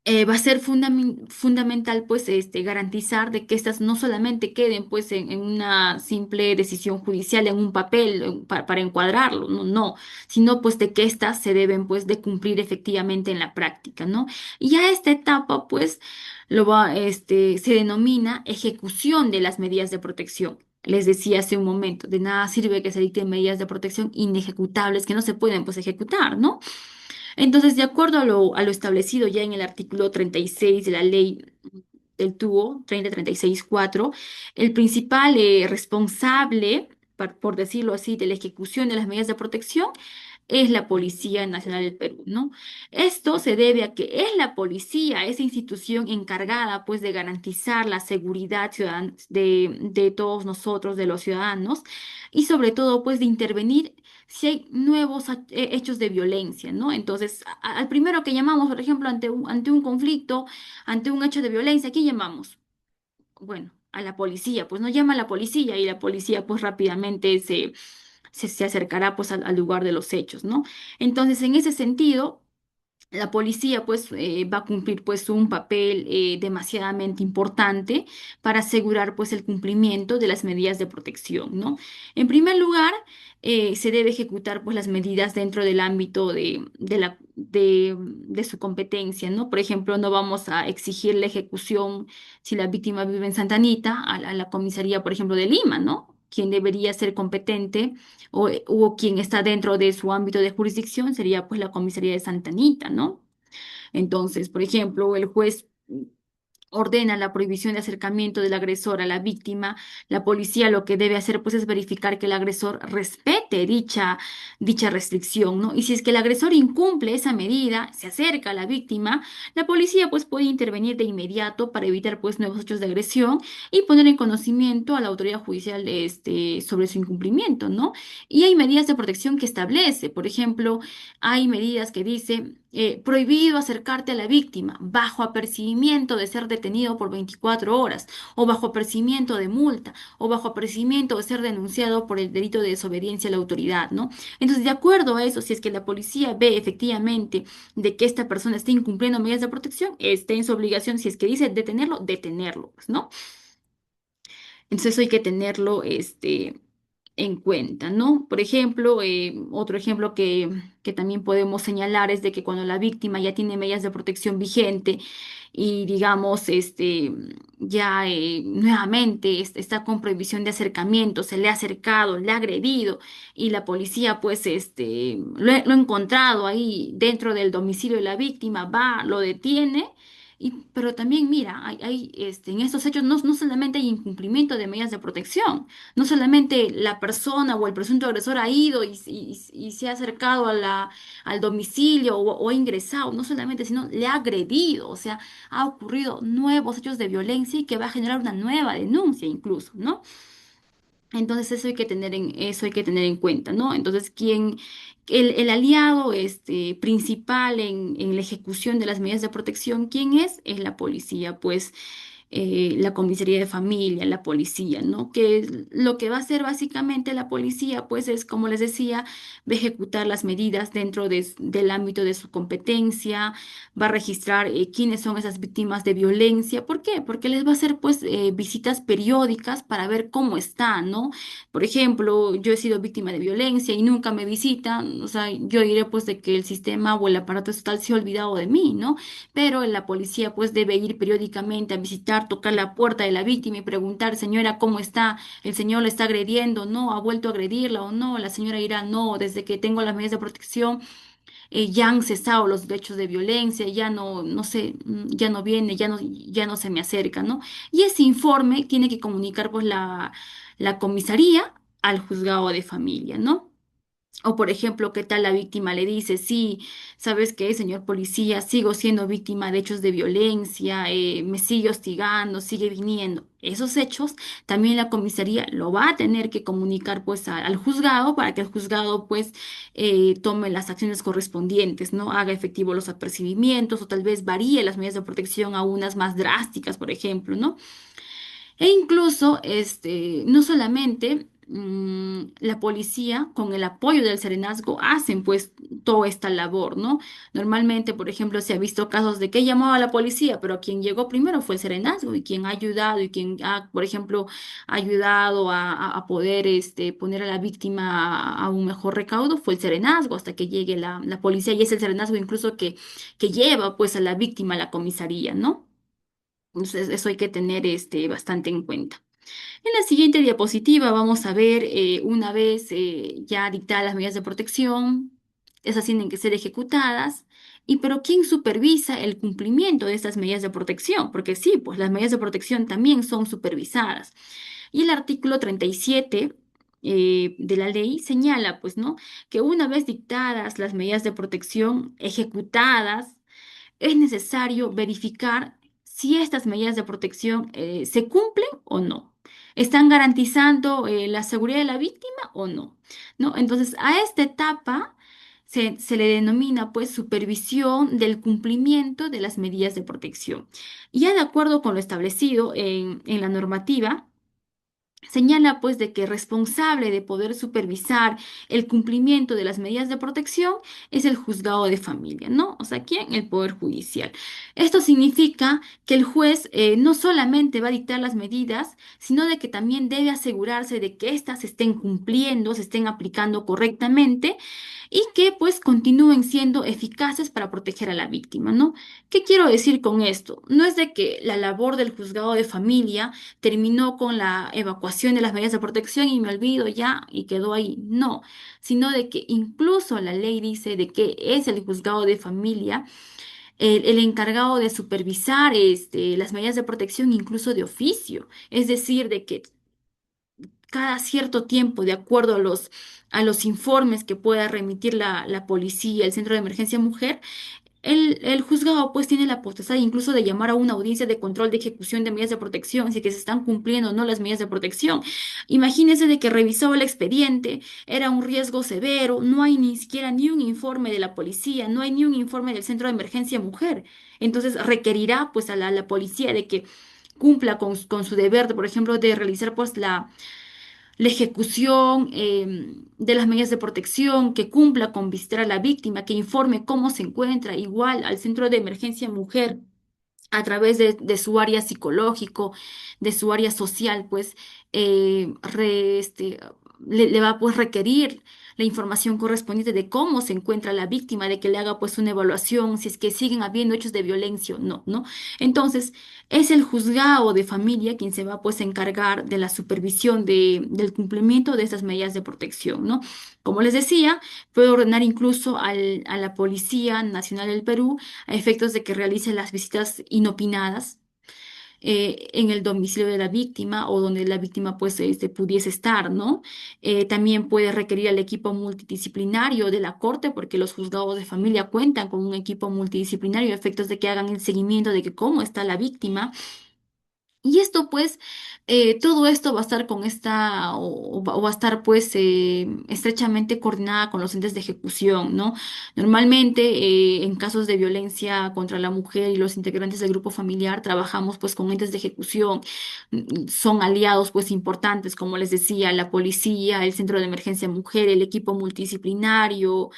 va a ser fundamental pues garantizar de que estas no solamente queden pues en una simple decisión judicial en un papel para encuadrarlo, no, no, sino pues de que estas se deben pues de cumplir efectivamente en la práctica, ¿no? Y a esta etapa pues se denomina ejecución de las medidas de protección. Les decía hace un momento, de nada sirve que se dicten medidas de protección inejecutables que no se pueden pues ejecutar, ¿no? Entonces, de acuerdo a lo establecido ya en el artículo 36 de la ley del tubo 3036-4, el principal responsable, por decirlo así, de la ejecución de las medidas de protección es la Policía Nacional del Perú, ¿no? Esto se debe a que es la policía, esa institución encargada, pues, de garantizar la seguridad de todos nosotros, de los ciudadanos, y sobre todo, pues, de intervenir si hay nuevos hechos de violencia, ¿no? Entonces, al primero que llamamos, por ejemplo, ante un conflicto, ante un hecho de violencia, ¿a quién llamamos? Bueno, a la policía, pues no llama a la policía y la policía pues rápidamente se acercará pues al lugar de los hechos, ¿no? Entonces, en ese sentido, la policía pues va a cumplir pues un papel demasiadamente importante para asegurar pues el cumplimiento de las medidas de protección, ¿no? En primer lugar, se debe ejecutar pues las medidas dentro del ámbito de su competencia, ¿no? Por ejemplo, no vamos a exigir la ejecución si la víctima vive en Santa Anita a la comisaría, por ejemplo, de Lima, ¿no? Quien debería ser competente o quien está dentro de su ámbito de jurisdicción sería pues la comisaría de Santa Anita, ¿no? Entonces, por ejemplo, el juez ordena la prohibición de acercamiento del agresor a la víctima, la policía lo que debe hacer pues es verificar que el agresor respete dicha restricción, ¿no? Y si es que el agresor incumple esa medida, se acerca a la víctima, la policía pues puede intervenir de inmediato para evitar pues nuevos hechos de agresión y poner en conocimiento a la autoridad judicial sobre su incumplimiento, ¿no? Y hay medidas de protección que establece, por ejemplo, hay medidas que dicen prohibido acercarte a la víctima bajo apercibimiento de ser detenido por 24 horas o bajo apercibimiento de multa o bajo apercibimiento de ser denunciado por el delito de desobediencia a la autoridad, ¿no? Entonces, de acuerdo a eso, si es que la policía ve efectivamente de que esta persona está incumpliendo medidas de protección, está en su obligación, si es que dice detenerlo, pues, ¿no? Entonces, eso hay que tenerlo, en cuenta, ¿no? Por ejemplo, otro ejemplo que también podemos señalar es de que cuando la víctima ya tiene medidas de protección vigente y digamos, ya nuevamente está con prohibición de acercamiento, se le ha acercado, le ha agredido y la policía pues lo ha encontrado ahí dentro del domicilio de la víctima, va, lo detiene. Pero también, mira, en estos hechos no solamente hay incumplimiento de medidas de protección, no solamente la persona o el presunto agresor ha ido y se ha acercado al domicilio o ha ingresado, no solamente, sino le ha agredido, o sea, ha ocurrido nuevos hechos de violencia y que va a generar una nueva denuncia incluso, ¿no? Entonces eso hay que tener en cuenta, ¿no? Entonces, el aliado principal en la ejecución de las medidas de protección, ¿quién es? Es la policía, pues la comisaría de familia, la policía, ¿no? Lo que va a hacer básicamente la policía, pues es, como les decía, va a ejecutar las medidas dentro del ámbito de su competencia, va a registrar quiénes son esas víctimas de violencia. ¿Por qué? Porque les va a hacer, pues, visitas periódicas para ver cómo están, ¿no? Por ejemplo, yo he sido víctima de violencia y nunca me visitan, o sea, yo diré, pues, de que el sistema o el aparato estatal se ha olvidado de mí, ¿no? Pero la policía pues debe ir periódicamente a visitar, tocar la puerta de la víctima y preguntar, señora, ¿cómo está? ¿El señor la está agrediendo? ¿No? ¿Ha vuelto a agredirla o no? La señora dirá, no, desde que tengo las medidas de protección ya han cesado los hechos de violencia, ya no, no sé, ya no viene, ya no se me acerca, ¿no? Y ese informe tiene que comunicar pues la comisaría al juzgado de familia, ¿no? O por ejemplo, ¿qué tal la víctima le dice, sí, sabes qué, señor policía, sigo siendo víctima de hechos de violencia, me sigue hostigando, sigue viniendo? Esos hechos también la comisaría lo va a tener que comunicar pues al juzgado para que el juzgado pues tome las acciones correspondientes, ¿no? Haga efectivo los apercibimientos o tal vez varíe las medidas de protección a unas más drásticas, por ejemplo, ¿no? E incluso, no solamente la policía, con el apoyo del serenazgo, hacen pues toda esta labor, ¿no? Normalmente, por ejemplo, se ha visto casos de que llamaba a la policía, pero quien llegó primero fue el serenazgo y quien ha ayudado y quien ha, por ejemplo, ayudado a poder poner a la víctima a un mejor recaudo fue el serenazgo hasta que llegue la policía y es el serenazgo incluso que lleva pues a la víctima a la comisaría, ¿no? Entonces, eso hay que tener bastante en cuenta. En la siguiente diapositiva vamos a ver, una vez ya dictadas las medidas de protección, esas tienen que ser ejecutadas. Y pero ¿quién supervisa el cumplimiento de estas medidas de protección? Porque sí, pues las medidas de protección también son supervisadas. Y el artículo 37 de la ley señala, pues, ¿no? Que una vez dictadas las medidas de protección ejecutadas, es necesario verificar si estas medidas de protección se cumplen o no. ¿Están garantizando la seguridad de la víctima o no? ¿No? Entonces, a esta etapa se le denomina pues supervisión del cumplimiento de las medidas de protección. Y ya de acuerdo con lo establecido en la normativa, señala pues de que responsable de poder supervisar el cumplimiento de las medidas de protección es el juzgado de familia, ¿no? O sea, ¿quién? El Poder Judicial. Esto significa que el juez no solamente va a dictar las medidas, sino de que también debe asegurarse de que éstas se estén cumpliendo, se estén aplicando correctamente y que pues continúen siendo eficaces para proteger a la víctima, ¿no? ¿Qué quiero decir con esto? No es de que la labor del juzgado de familia terminó con la evacuación de las medidas de protección y me olvido ya y quedó ahí. No, sino de que incluso la ley dice de que es el juzgado de familia el encargado de supervisar las medidas de protección incluso de oficio. Es decir, de que cada cierto tiempo, de acuerdo a los informes que pueda remitir la policía, el Centro de Emergencia Mujer, el juzgado pues tiene la potestad incluso de llamar a una audiencia de control de ejecución de medidas de protección, si que se están cumpliendo o no las medidas de protección. Imagínense de que revisó el expediente, era un riesgo severo, no hay ni siquiera ni un informe de la policía, no hay ni un informe del Centro de Emergencia Mujer. Entonces requerirá pues a la policía de que cumpla con su deber, por ejemplo, de realizar pues la ejecución de las medidas de protección, que cumpla con visitar a la víctima, que informe cómo se encuentra, igual al centro de emergencia mujer a través de su área psicológico, de su área social, pues le va pues requerir la información correspondiente de cómo se encuentra la víctima, de que le haga pues una evaluación, si es que siguen habiendo hechos de violencia o no, ¿no? Entonces, es el juzgado de familia quien se va pues a encargar de la supervisión del cumplimiento de estas medidas de protección, ¿no? Como les decía, puede ordenar incluso a la Policía Nacional del Perú a efectos de que realice las visitas inopinadas en el domicilio de la víctima o donde la víctima pues pudiese estar, ¿no? También puede requerir al equipo multidisciplinario de la corte porque los juzgados de familia cuentan con un equipo multidisciplinario a efectos de que hagan el seguimiento de que cómo está la víctima. Y esto, pues, todo esto va a estar con esta, o va a estar, pues, estrechamente coordinada con los entes de ejecución, ¿no? Normalmente, en casos de violencia contra la mujer y los integrantes del grupo familiar, trabajamos, pues, con entes de ejecución. Son aliados, pues, importantes, como les decía, la policía, el Centro de Emergencia Mujer, el equipo multidisciplinario,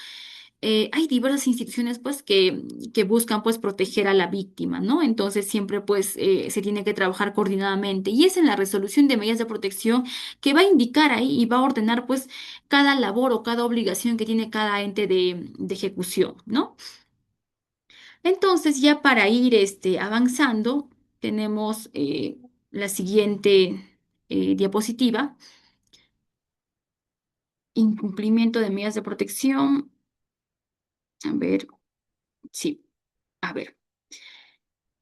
hay diversas instituciones pues que buscan pues proteger a la víctima, ¿no? Entonces siempre pues se tiene que trabajar coordinadamente y es en la resolución de medidas de protección que va a indicar ahí y va a ordenar pues cada labor o cada obligación que tiene cada ente de ejecución, ¿no? Entonces ya para ir avanzando tenemos la siguiente diapositiva, incumplimiento de medidas de protección. A ver, sí, a ver.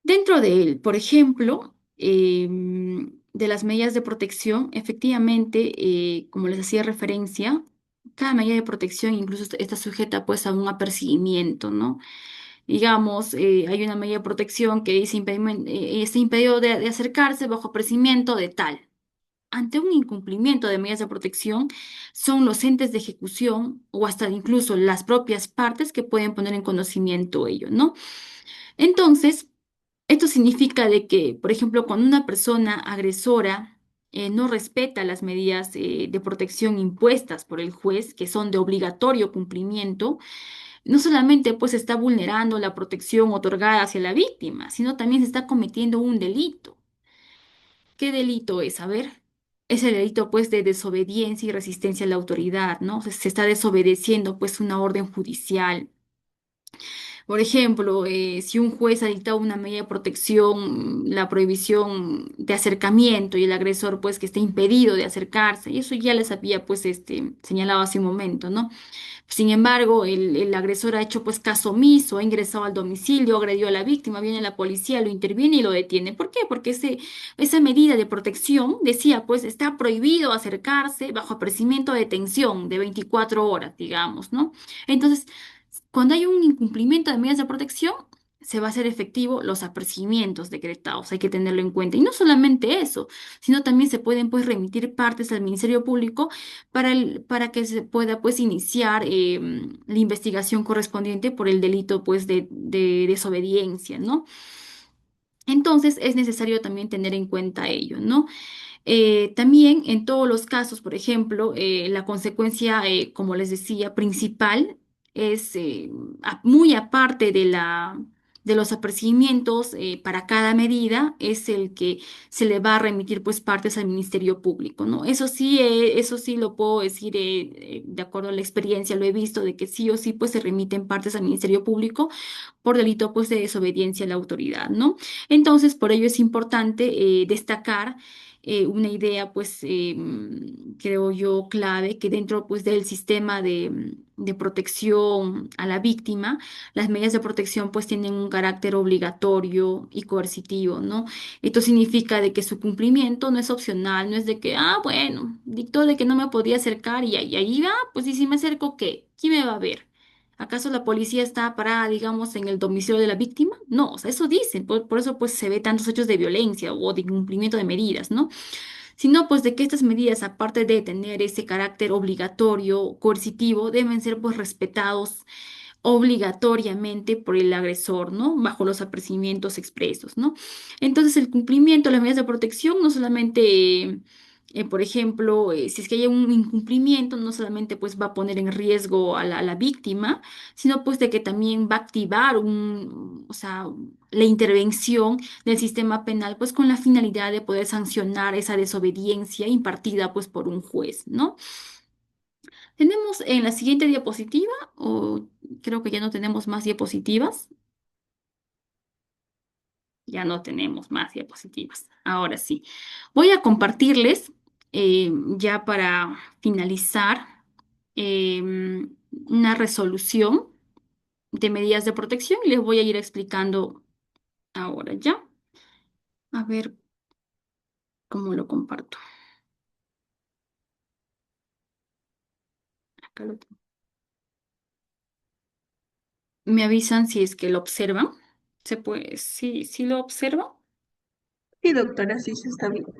Dentro de él, por ejemplo, de las medidas de protección, efectivamente, como les hacía referencia, cada medida de protección incluso está sujeta pues a un apercibimiento, ¿no? Digamos, hay una medida de protección que dice está impedido de acercarse bajo apercibimiento de tal. Ante un incumplimiento de medidas de protección, son los entes de ejecución o hasta incluso las propias partes que pueden poner en conocimiento ello, ¿no? Entonces, esto significa de que, por ejemplo, cuando una persona agresora no respeta las medidas de protección impuestas por el juez, que son de obligatorio cumplimiento, no solamente pues está vulnerando la protección otorgada hacia la víctima, sino también se está cometiendo un delito. ¿Qué delito es? A ver, es el delito pues de desobediencia y resistencia a la autoridad, ¿no? Se está desobedeciendo pues una orden judicial. Por ejemplo, si un juez ha dictado una medida de protección, la prohibición de acercamiento y el agresor pues que esté impedido de acercarse, y eso ya les había pues señalado hace un momento, ¿no? Sin embargo, el agresor ha hecho pues caso omiso, ha ingresado al domicilio, agredió a la víctima, viene la policía, lo interviene y lo detiene. ¿Por qué? Porque esa medida de protección decía pues está prohibido acercarse bajo apercibimiento de detención de 24 horas, digamos, ¿no? Entonces, cuando hay un incumplimiento de medidas de protección, se va a hacer efectivo los apercibimientos decretados, hay que tenerlo en cuenta. Y no solamente eso, sino también se pueden pues remitir partes al Ministerio Público para que se pueda pues iniciar la investigación correspondiente por el delito pues de desobediencia, ¿no? Entonces es necesario también tener en cuenta ello, ¿no? También en todos los casos, por ejemplo, la consecuencia, como les decía, principal es muy aparte de los apercibimientos para cada medida, es el que se le va a remitir pues partes al Ministerio Público, ¿no? Eso sí lo puedo decir de acuerdo a la experiencia, lo he visto de que sí o sí pues se remiten partes al Ministerio Público por delito pues de desobediencia a la autoridad, ¿no? Entonces, por ello es importante destacar una idea, pues, creo yo, clave, que dentro, pues, del sistema de protección a la víctima, las medidas de protección, pues, tienen un carácter obligatorio y coercitivo, ¿no? Esto significa de que su cumplimiento no es opcional, no es de que, ah, bueno, dictó de que no me podía acercar y ahí va, pues, ¿y si me acerco qué? ¿Quién me va a ver? ¿Acaso la policía está parada, digamos, en el domicilio de la víctima? No, o sea, eso dicen, por eso pues se ve tantos hechos de violencia o de incumplimiento de medidas, ¿no? Sino pues de que estas medidas, aparte de tener ese carácter obligatorio, coercitivo, deben ser pues respetados obligatoriamente por el agresor, ¿no? Bajo los apercibimientos expresos, ¿no? Entonces, el cumplimiento de las medidas de protección no solamente, por ejemplo, si es que hay un incumplimiento, no solamente pues va a poner en riesgo a la víctima, sino pues de que también va a activar o sea, la intervención del sistema penal, pues con la finalidad de poder sancionar esa desobediencia impartida pues por un juez, ¿no? Tenemos en la siguiente diapositiva, o creo que ya no tenemos más diapositivas. Ya no tenemos más diapositivas. Ahora sí. Voy a compartirles, ya para finalizar, una resolución de medidas de protección y les voy a ir explicando ahora ya. A ver cómo lo comparto. Acá lo tengo. Me avisan si es que lo observan. ¿Se puede? Sí, sí lo observan. Sí, doctora, sí se está viendo.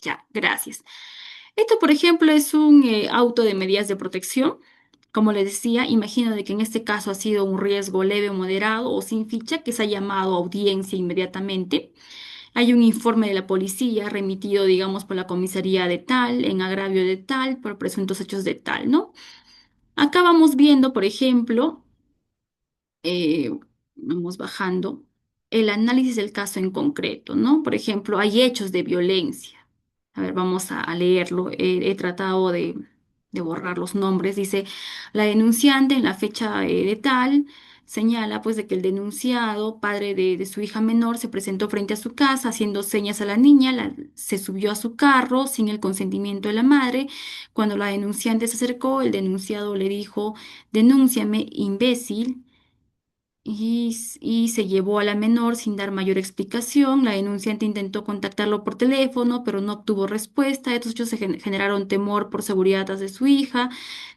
Ya, gracias. Esto, por ejemplo, es un auto de medidas de protección. Como les decía, imagino de que en este caso ha sido un riesgo leve o moderado o sin ficha que se ha llamado a audiencia inmediatamente. Hay un informe de la policía remitido, digamos, por la comisaría de tal, en agravio de tal, por presuntos hechos de tal, ¿no? Acá vamos viendo, por ejemplo, eh, vamos bajando el análisis del caso en concreto, ¿no? Por ejemplo, hay hechos de violencia. A ver, vamos a leerlo. He tratado de borrar los nombres. Dice, la denunciante en la fecha de tal señala pues de que el denunciado, padre de su hija menor, se presentó frente a su casa haciendo señas a la niña, se subió a su carro sin el consentimiento de la madre. Cuando la denunciante se acercó, el denunciado le dijo, denúnciame, imbécil. y se llevó a la menor sin dar mayor explicación. La denunciante intentó contactarlo por teléfono, pero no obtuvo respuesta. Estos hechos generaron temor por seguridad de su hija,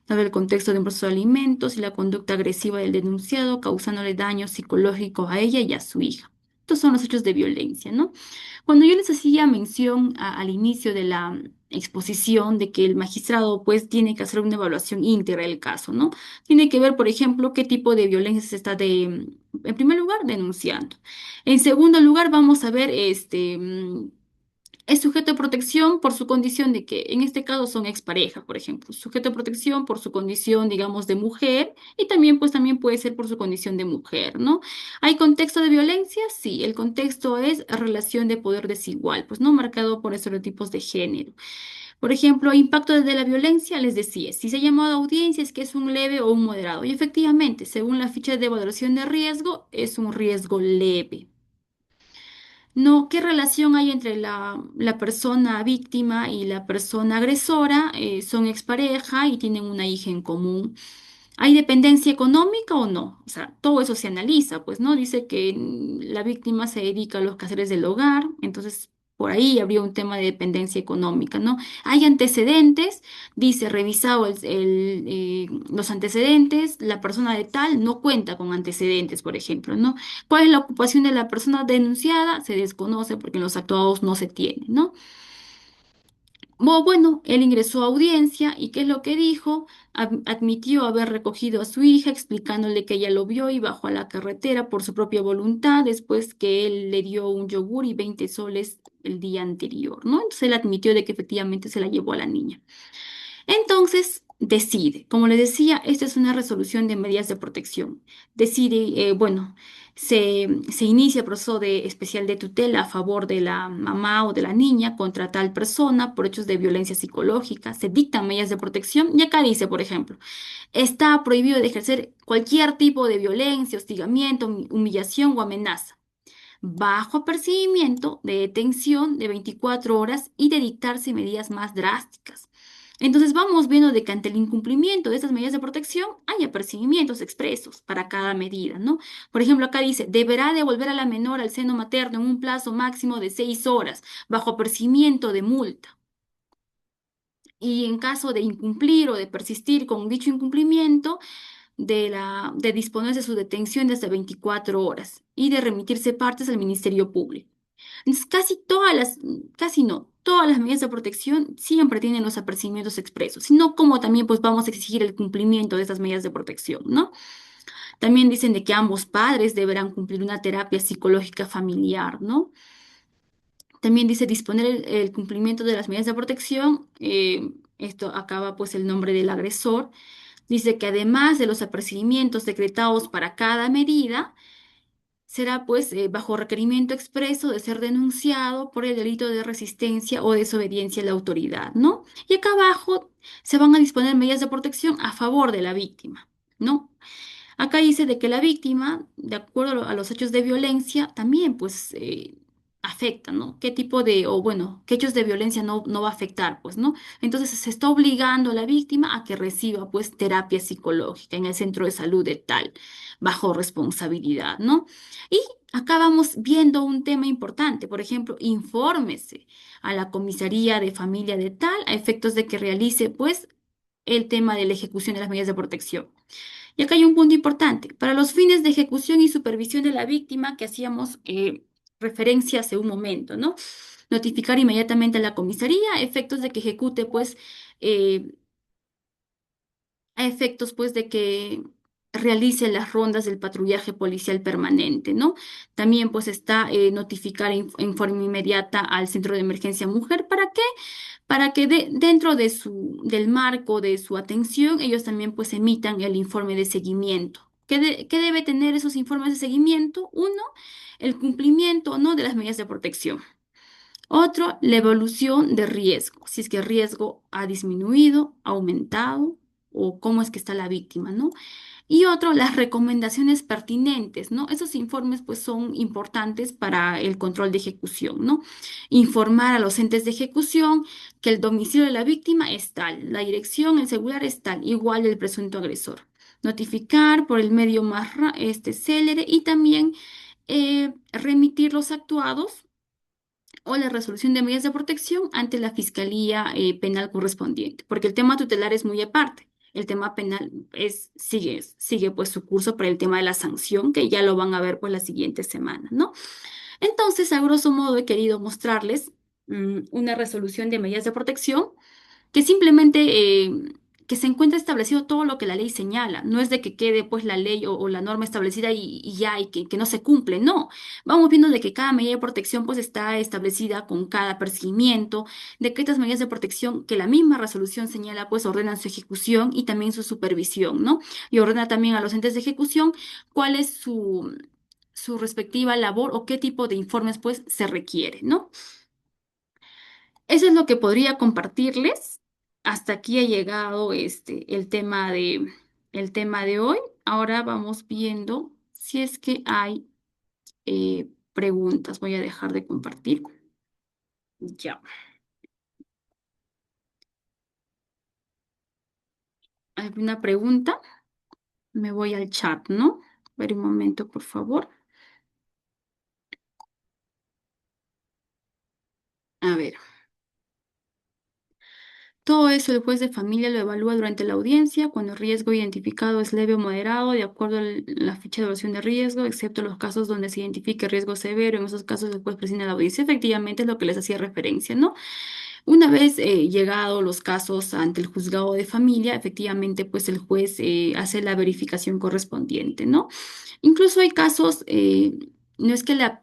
dado el contexto de un proceso de alimentos y la conducta agresiva del denunciado, causándole daño psicológico a ella y a su hija. Estos son los hechos de violencia, ¿no? Cuando yo les hacía mención al inicio de la exposición de que el magistrado pues tiene que hacer una evaluación íntegra del caso, ¿no? Tiene que ver, por ejemplo, qué tipo de violencia se está en primer lugar, denunciando. En segundo lugar, vamos a ver es sujeto de protección por su condición de que, en este caso, son expareja, por ejemplo, sujeto de protección por su condición, digamos, de mujer y también, pues, también puede ser por su condición de mujer, ¿no? ¿Hay contexto de violencia? Sí, el contexto es relación de poder desigual, pues, ¿no? Marcado por estereotipos de género. Por ejemplo, impacto de la violencia, les decía, si se ha llamado a audiencia es que es un leve o un moderado. Y efectivamente, según la ficha de valoración de riesgo, es un riesgo leve. No, ¿qué relación hay entre la persona víctima y la persona agresora? Son expareja y tienen una hija en común. ¿Hay dependencia económica o no? O sea, todo eso se analiza, pues, ¿no? Dice que la víctima se dedica a los quehaceres del hogar, entonces por ahí habría un tema de dependencia económica, ¿no? ¿Hay antecedentes? Dice, revisado los antecedentes, la persona de tal no cuenta con antecedentes, por ejemplo, ¿no? ¿Cuál es la ocupación de la persona denunciada? Se desconoce porque en los actuados no se tiene, ¿no? Bueno, él ingresó a audiencia y ¿qué es lo que dijo? Admitió haber recogido a su hija, explicándole que ella lo vio y bajó a la carretera por su propia voluntad, después que él le dio un yogur y 20 soles el día anterior, ¿no? Entonces él admitió de que efectivamente se la llevó a la niña. Entonces, decide. Como le decía, esta es una resolución de medidas de protección. Decide, bueno, se inicia el proceso especial de tutela a favor de la mamá o de la niña contra tal persona por hechos de violencia psicológica. Se dictan medidas de protección y acá dice, por ejemplo, está prohibido de ejercer cualquier tipo de violencia, hostigamiento, humillación o amenaza bajo apercibimiento de detención de 24 horas y de dictarse medidas más drásticas. Entonces vamos viendo de que ante el incumplimiento de estas medidas de protección hay apercibimientos expresos para cada medida, ¿no? Por ejemplo, acá dice, deberá devolver a la menor al seno materno en un plazo máximo de 6 horas, bajo apercibimiento de multa. Y en caso de incumplir o de persistir con dicho incumplimiento, de disponerse de su detención de hasta 24 horas y de remitirse partes al Ministerio Público. Entonces, casi no, todas las medidas de protección siempre tienen los apercibimientos expresos, sino como también pues vamos a exigir el cumplimiento de estas medidas de protección, ¿no? También dicen de que ambos padres deberán cumplir una terapia psicológica familiar, ¿no? También dice disponer el cumplimiento de las medidas de protección. Esto acaba pues el nombre del agresor. Dice que además de los apercibimientos decretados para cada medida, será pues bajo requerimiento expreso de ser denunciado por el delito de resistencia o desobediencia a la autoridad, ¿no? Y acá abajo se van a disponer medidas de protección a favor de la víctima, ¿no? Acá dice de que la víctima, de acuerdo a los hechos de violencia, también pues afecta, ¿no? ¿Qué tipo de, o bueno, qué hechos de violencia no va a afectar, pues, ¿no? Entonces se está obligando a la víctima a que reciba pues terapia psicológica en el centro de salud de tal, bajo responsabilidad, ¿no? Y acá vamos viendo un tema importante, por ejemplo, infórmese a la comisaría de familia de tal a efectos de que realice pues el tema de la ejecución de las medidas de protección. Y acá hay un punto importante. Para los fines de ejecución y supervisión de la víctima que hacíamos referencia hace un momento, ¿no? Notificar inmediatamente a la comisaría a efectos de que ejecute, pues, eh, a efectos, pues, de que realice las rondas del patrullaje policial permanente, ¿no? También, pues, está notificar en forma inmediata al Centro de Emergencia Mujer. ¿Para qué? Para que dentro del marco de su atención, ellos también pues emitan el informe de seguimiento. ¿Qué debe tener esos informes de seguimiento? Uno, el cumplimiento o no de las medidas de protección. Otro, la evolución de riesgo, si es que el riesgo ha disminuido, aumentado o cómo es que está la víctima, ¿no? Y otro, las recomendaciones pertinentes, ¿no? Esos informes pues son importantes para el control de ejecución, ¿no? Informar a los entes de ejecución que el domicilio de la víctima es tal, la dirección, el celular es tal, igual del presunto agresor. notificar por el medio más célere y también remitir los actuados o la resolución de medidas de protección ante la Fiscalía Penal correspondiente, porque el tema tutelar es muy aparte. El tema penal sigue pues su curso para el tema de la sanción, que ya lo van a ver pues la siguiente semana, ¿no? Entonces, a grosso modo, he querido mostrarles una resolución de medidas de protección que simplemente que se encuentra establecido todo lo que la ley señala. No es de que quede pues la ley o la norma establecida y ya, y que no se cumple. No, vamos viendo de que cada medida de protección pues está establecida con cada perseguimiento, de que estas medidas de protección que la misma resolución señala pues ordenan su ejecución y también su supervisión, ¿no? Y ordena también a los entes de ejecución cuál es su respectiva labor o qué tipo de informes pues se requiere, ¿no? Eso es lo que podría compartirles. Hasta aquí ha llegado el tema de hoy. Ahora vamos viendo si es que hay preguntas. Voy a dejar de compartir. Ya. ¿Alguna pregunta? Me voy al chat, ¿no? A ver un momento, por favor. A ver. Todo eso el juez de familia lo evalúa durante la audiencia cuando el riesgo identificado es leve o moderado, de acuerdo a la ficha de evaluación de riesgo, excepto los casos donde se identifique riesgo severo. En esos casos el juez presenta la audiencia. Efectivamente es lo que les hacía referencia, ¿no? Una vez llegado los casos ante el juzgado de familia, efectivamente pues el juez hace la verificación correspondiente, ¿no? Incluso hay casos, no es que la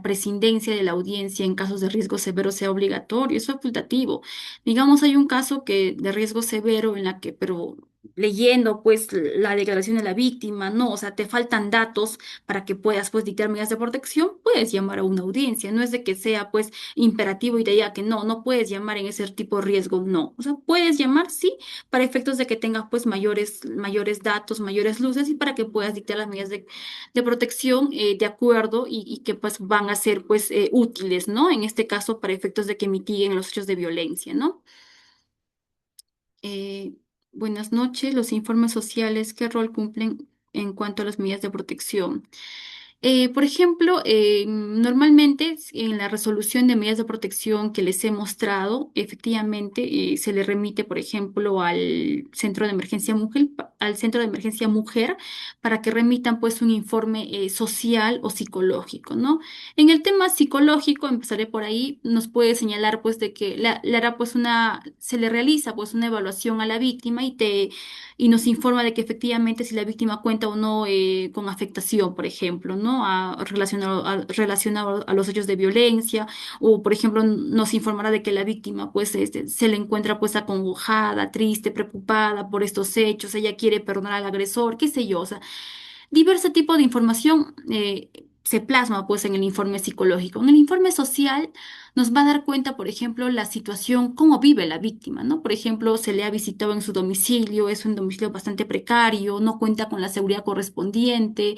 prescindencia de la audiencia en casos de riesgo severo sea obligatorio, es facultativo. Digamos, hay un caso que de riesgo severo en la que, pero leyendo pues la declaración de la víctima, no, o sea, te faltan datos para que puedas pues dictar medidas de protección, puedes llamar a una audiencia, no es de que sea pues imperativo y te diga que no, no puedes llamar en ese tipo de riesgo, no, o sea, puedes llamar, sí, para efectos de que tengas pues mayores datos, mayores luces y para que puedas dictar las medidas de protección de acuerdo y que pues van a ser pues útiles, ¿no? En este caso para efectos de que mitiguen los hechos de violencia, ¿no? Eh, Buenas noches. Los informes sociales, ¿qué rol cumplen en cuanto a las medidas de protección? Por ejemplo, normalmente en la resolución de medidas de protección que les he mostrado, efectivamente se le remite, por ejemplo, al centro de emergencia mujer, para que remitan pues un informe social o psicológico, ¿no? En el tema psicológico, empezaré por ahí, nos puede señalar pues de que le hará pues se le realiza pues una evaluación a la víctima y nos informa de que efectivamente si la víctima cuenta o no con afectación, por ejemplo, ¿no? Relacionado a los hechos de violencia, o por ejemplo nos informará de que la víctima pues se le encuentra pues acongojada, triste, preocupada por estos hechos, ella quiere perdonar al agresor, qué sé yo, o sea, diverso tipo de información se plasma pues en el informe psicológico. En el informe social nos va a dar cuenta, por ejemplo, la situación, cómo vive la víctima, ¿no? Por ejemplo, se le ha visitado en su domicilio, es un domicilio bastante precario, no cuenta con la seguridad correspondiente,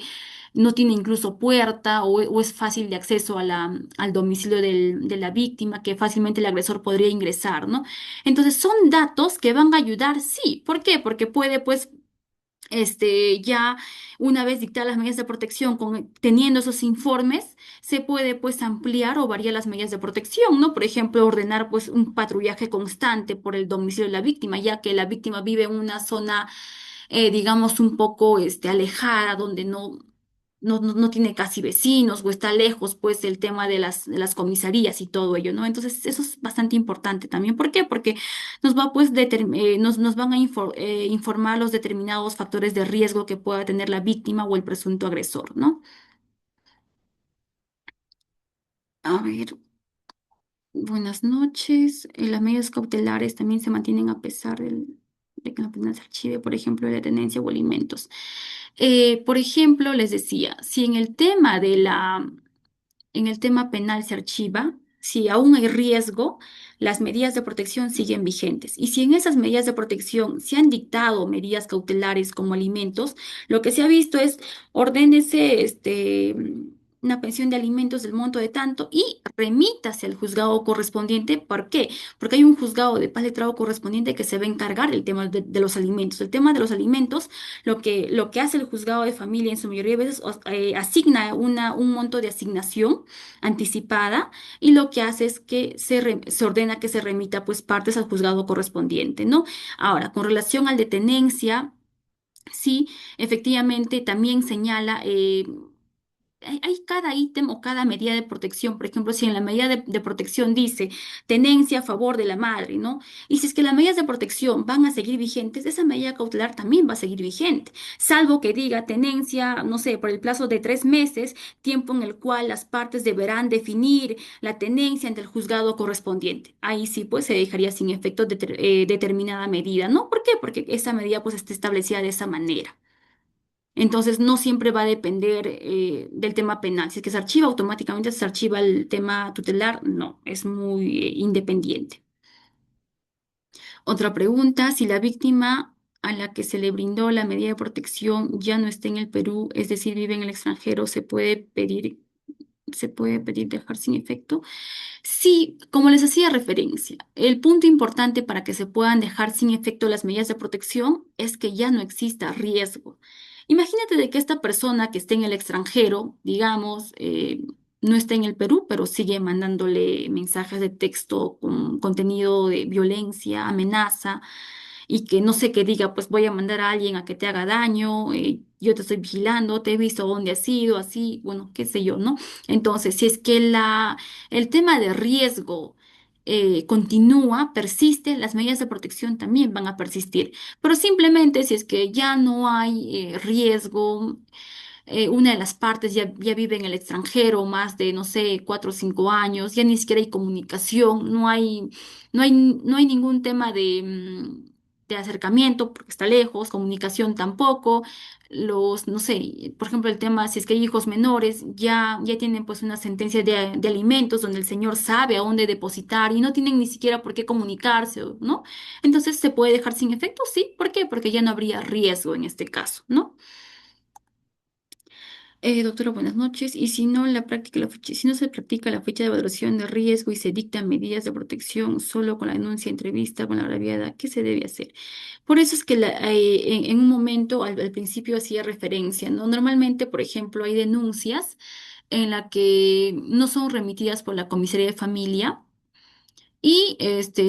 no tiene incluso puerta o es fácil de acceso a al domicilio de la víctima, que fácilmente el agresor podría ingresar, ¿no? Entonces, son datos que van a ayudar, sí. ¿Por qué? Porque puede, pues, ya una vez dictadas las medidas de protección, teniendo esos informes, se puede pues ampliar o variar las medidas de protección, ¿no? Por ejemplo, ordenar pues un patrullaje constante por el domicilio de la víctima, ya que la víctima vive en una zona, digamos, un poco alejada, donde no tiene casi vecinos o está lejos, pues, el tema de las comisarías y todo ello, ¿no? Entonces, eso es bastante importante también. ¿Por qué? Porque nos va, pues, nos van a informar los determinados factores de riesgo que pueda tener la víctima o el presunto agresor, ¿no? A ver, buenas noches. Las medidas cautelares también se mantienen a pesar de que la pena se archive, por ejemplo, de la tenencia o alimentos. Por ejemplo, les decía, si en el tema penal se archiva, si aún hay riesgo, las medidas de protección siguen vigentes. Y si en esas medidas de protección se han dictado medidas cautelares como alimentos, lo que se ha visto es ordénese, una pensión de alimentos del monto de tanto y remítase al juzgado correspondiente. ¿Por qué? Porque hay un juzgado de paz letrado correspondiente que se va a encargar del tema de los alimentos. El tema de los alimentos, lo que hace el juzgado de familia en su mayoría de veces asigna un monto de asignación anticipada y lo que hace es que se ordena que se remita pues partes al juzgado correspondiente, ¿no? Ahora, con relación al de tenencia, sí, efectivamente también señala, hay cada ítem o cada medida de protección. Por ejemplo, si en la medida de protección dice tenencia a favor de la madre, ¿no? Y si es que las medidas de protección van a seguir vigentes, esa medida cautelar también va a seguir vigente, salvo que diga tenencia, no sé, por el plazo de 3 meses, tiempo en el cual las partes deberán definir la tenencia ante el juzgado correspondiente. Ahí sí, pues se dejaría sin efecto determinada medida, ¿no? ¿Por qué? Porque esa medida pues está establecida de esa manera. Entonces, no siempre va a depender del tema penal. Si es que se archiva automáticamente, se archiva el tema tutelar, no, es muy independiente. Otra pregunta, si la víctima a la que se le brindó la medida de protección ya no está en el Perú, es decir, vive en el extranjero, se puede pedir dejar sin efecto. Sí, como les hacía referencia, el punto importante para que se puedan dejar sin efecto las medidas de protección es que ya no exista riesgo. Imagínate de que esta persona que esté en el extranjero, digamos, no está en el Perú, pero sigue mandándole mensajes de texto con contenido de violencia, amenaza y que no sé qué diga, pues voy a mandar a alguien a que te haga daño, yo te estoy vigilando, te he visto dónde has ido, así, bueno, qué sé yo, ¿no? Entonces, si es que el tema de riesgo continúa, persiste, las medidas de protección también van a persistir, pero simplemente si es que ya no hay riesgo, una de las partes ya vive en el extranjero más de, no sé, 4 o 5 años, ya ni siquiera hay comunicación, no hay ningún tema de acercamiento porque está lejos, comunicación tampoco. No sé, por ejemplo, el tema, si es que hay hijos menores, ya tienen pues una sentencia de alimentos donde el señor sabe a dónde depositar y no tienen ni siquiera por qué comunicarse, ¿no? Entonces, ¿se puede dejar sin efecto? Sí, ¿por qué? Porque ya no habría riesgo en este caso, ¿no? Doctora, buenas noches. Y si no si no se practica la fecha de evaluación de riesgo y se dictan medidas de protección solo con la denuncia entrevista con la agraviada, ¿qué se debe hacer? Por eso es que en un momento al principio hacía referencia, ¿no? Normalmente, por ejemplo, hay denuncias en la que no son remitidas por la comisaría de familia y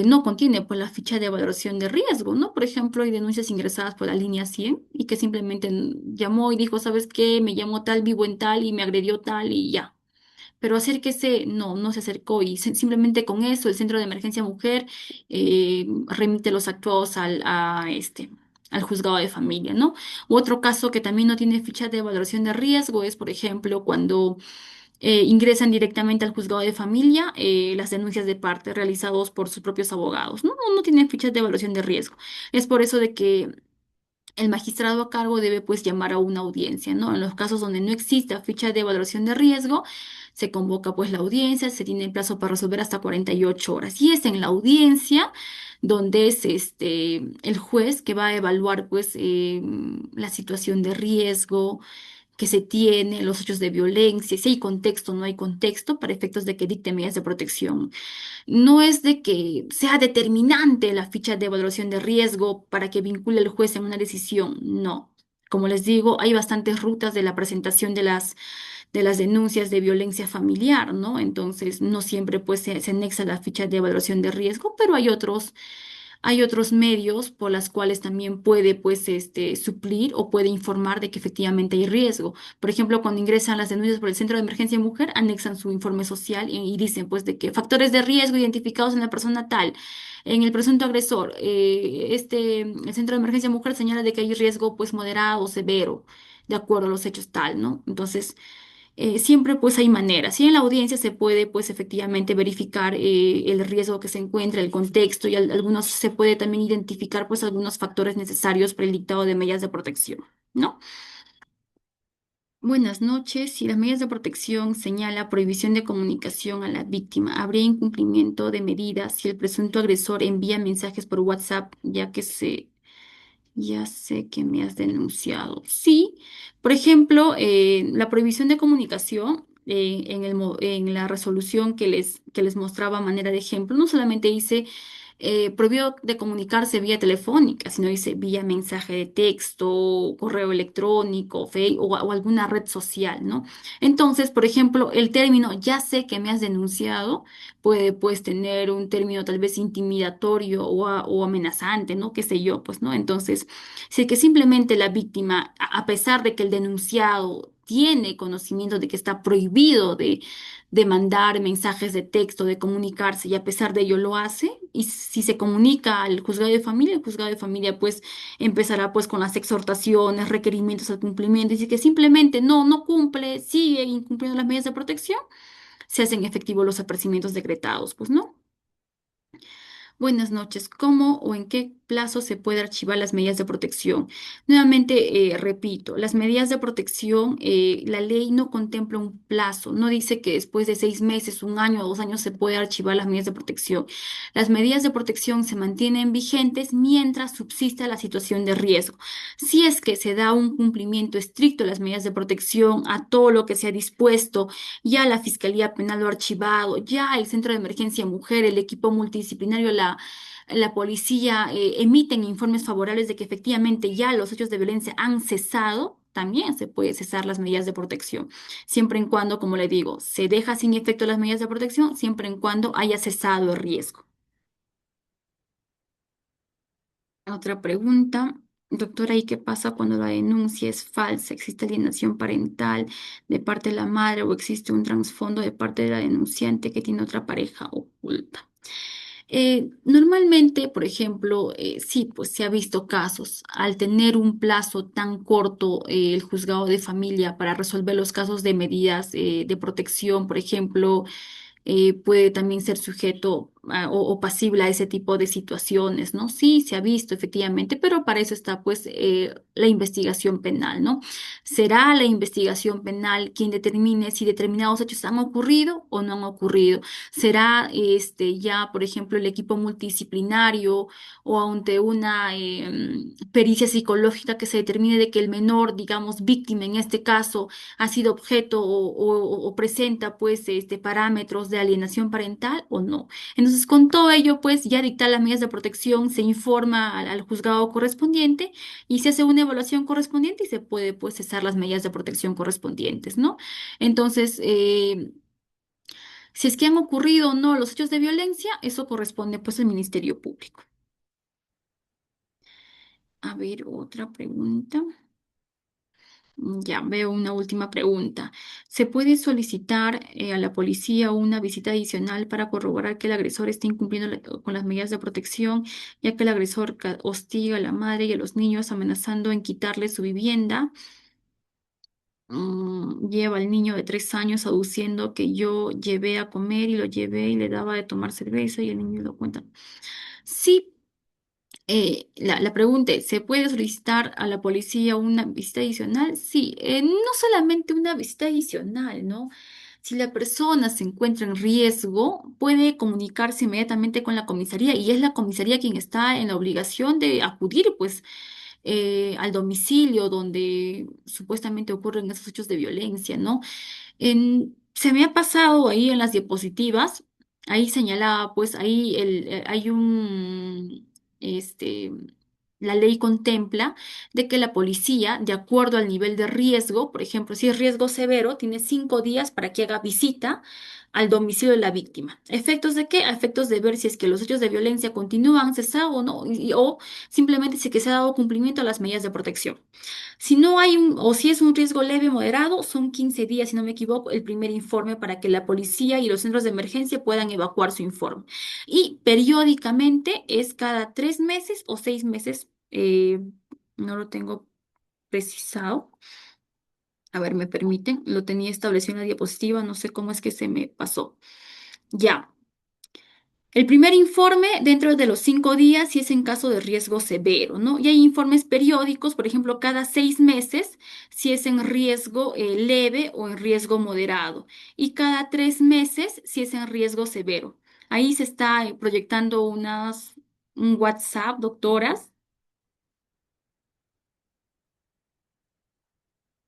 no contiene pues la ficha de valoración de riesgo, ¿no? Por ejemplo, hay denuncias ingresadas por la línea 100 y que simplemente llamó y dijo, ¿sabes qué? Me llamó tal, vivo en tal y me agredió tal y ya. Pero acérquese, no se acercó y simplemente con eso el Centro de Emergencia Mujer remite los actuados al juzgado de familia, ¿no? U otro caso que también no tiene ficha de valoración de riesgo es, por ejemplo, cuando ingresan directamente al juzgado de familia las denuncias de parte realizados por sus propios abogados, ¿no? No tienen fichas de evaluación de riesgo. Es por eso de que el magistrado a cargo debe pues llamar a una audiencia, ¿no? En los casos donde no exista ficha de evaluación de riesgo, se convoca pues la audiencia, se tiene plazo para resolver hasta 48 horas. Y es en la audiencia donde es el juez que va a evaluar pues la situación de riesgo que se tiene, los hechos de violencia, si hay contexto o no hay contexto, para efectos de que dicte medidas de protección. No es de que sea determinante la ficha de evaluación de riesgo para que vincule el juez en una decisión, no. Como les digo, hay bastantes rutas de la presentación de las denuncias de violencia familiar, ¿no? Entonces, no siempre pues se anexa la ficha de evaluación de riesgo, pero hay otros medios por las cuales también puede, pues, suplir o puede informar de que efectivamente hay riesgo. Por ejemplo, cuando ingresan las denuncias por el Centro de Emergencia Mujer, anexan su informe social y dicen, pues, de que factores de riesgo identificados en la persona tal, en el presunto agresor, el Centro de Emergencia Mujer señala de que hay riesgo, pues, moderado o severo, de acuerdo a los hechos tal, ¿no? Entonces, siempre pues hay maneras. Y en la audiencia se puede pues efectivamente verificar el riesgo que se encuentra, el contexto y algunos se puede también identificar pues algunos factores necesarios para el dictado de medidas de protección, ¿no? Buenas noches. Si las medidas de protección señala prohibición de comunicación a la víctima, ¿habría incumplimiento de medidas si el presunto agresor envía mensajes por WhatsApp ya sé que me has denunciado? Sí, por ejemplo, la prohibición de comunicación. en la resolución que les mostraba a manera de ejemplo, no solamente dice prohibido de comunicarse vía telefónica, sino dice vía mensaje de texto, correo electrónico, o alguna red social, ¿no? Entonces, por ejemplo, el término ya sé que me has denunciado puede pues tener un término tal vez intimidatorio o amenazante, ¿no? Qué sé yo, pues, ¿no? Entonces, si es que simplemente la víctima, a pesar de que el denunciado tiene conocimiento de que está prohibido de mandar mensajes de texto, de comunicarse, y a pesar de ello lo hace, y si se comunica al juzgado de familia, el juzgado de familia pues empezará pues con las exhortaciones, requerimientos al cumplimiento, y si que simplemente no cumple, sigue incumpliendo las medidas de protección, se hacen efectivos los apercibimientos decretados, pues, ¿no? Buenas noches. ¿Cómo o en qué plazo se puede archivar las medidas de protección? Nuevamente, repito, las medidas de protección, la ley no contempla un plazo, no dice que después de 6 meses, un año o 2 años se puede archivar las medidas de protección. Las medidas de protección se mantienen vigentes mientras subsista la situación de riesgo. Si es que se da un cumplimiento estricto de las medidas de protección a todo lo que se ha dispuesto, ya la Fiscalía Penal lo ha archivado, ya el Centro de Emergencia Mujer, el equipo multidisciplinario, la policía emiten informes favorables de que efectivamente ya los hechos de violencia han cesado, también se puede cesar las medidas de protección, siempre en cuando, como le digo, se deja sin efecto las medidas de protección, siempre en cuando haya cesado el riesgo. Otra pregunta. Doctora, ¿y qué pasa cuando la denuncia es falsa? ¿Existe alienación parental de parte de la madre o existe un trasfondo de parte de la denunciante que tiene otra pareja oculta? Normalmente, por ejemplo, sí, pues se ha visto casos. Al tener un plazo tan corto, el juzgado de familia para resolver los casos de medidas de protección, por ejemplo, puede también ser sujeto o pasible a ese tipo de situaciones, ¿no? Sí, se ha visto efectivamente, pero para eso está pues la investigación penal, ¿no? Será la investigación penal quien determine si determinados hechos han ocurrido o no han ocurrido. Será ya, por ejemplo, el equipo multidisciplinario o ante una pericia psicológica que se determine de que el menor, digamos, víctima en este caso, ha sido objeto o presenta pues parámetros de alienación parental o no. Entonces, con todo ello, pues ya dictar las medidas de protección, se informa al juzgado correspondiente y se hace una evaluación correspondiente y se puede pues cesar las medidas de protección correspondientes, ¿no? Entonces, si es que han ocurrido o no los hechos de violencia, eso corresponde pues al Ministerio Público. A ver, otra pregunta. Ya veo una última pregunta. ¿Se puede solicitar a la policía una visita adicional para corroborar que el agresor esté incumpliendo con las medidas de protección, ya que el agresor hostiga a la madre y a los niños amenazando en quitarle su vivienda? Lleva al niño de 3 años aduciendo que yo llevé a comer y lo llevé y le daba de tomar cerveza y el niño lo cuenta. Sí, la pregunta es, ¿se puede solicitar a la policía una visita adicional? Sí, no solamente una visita adicional, ¿no? Si la persona se encuentra en riesgo, puede comunicarse inmediatamente con la comisaría y es la comisaría quien está en la obligación de acudir, pues, al domicilio donde supuestamente ocurren esos hechos de violencia, ¿no? Se me ha pasado ahí en las diapositivas, ahí señalaba, pues ahí hay este, la ley contempla de que la policía, de acuerdo al nivel de riesgo, por ejemplo, si es riesgo severo, tiene 5 días para que haga visita al domicilio de la víctima. ¿Efectos de qué? A efectos de ver si es que los hechos de violencia continúan, cesado o no, o simplemente si que se ha dado cumplimiento a las medidas de protección. Si no hay o si es un riesgo leve o moderado, son 15 días, si no me equivoco, el primer informe para que la policía y los centros de emergencia puedan evacuar su informe. Y periódicamente es cada 3 meses o 6 meses, no lo tengo precisado. A ver, me permiten, lo tenía establecido en la diapositiva, no sé cómo es que se me pasó. Ya. El primer informe dentro de los 5 días si es en caso de riesgo severo, ¿no? Y hay informes periódicos, por ejemplo, cada 6 meses si es en riesgo leve o en riesgo moderado. Y cada 3 meses si es en riesgo severo. Ahí se está proyectando un WhatsApp, doctoras.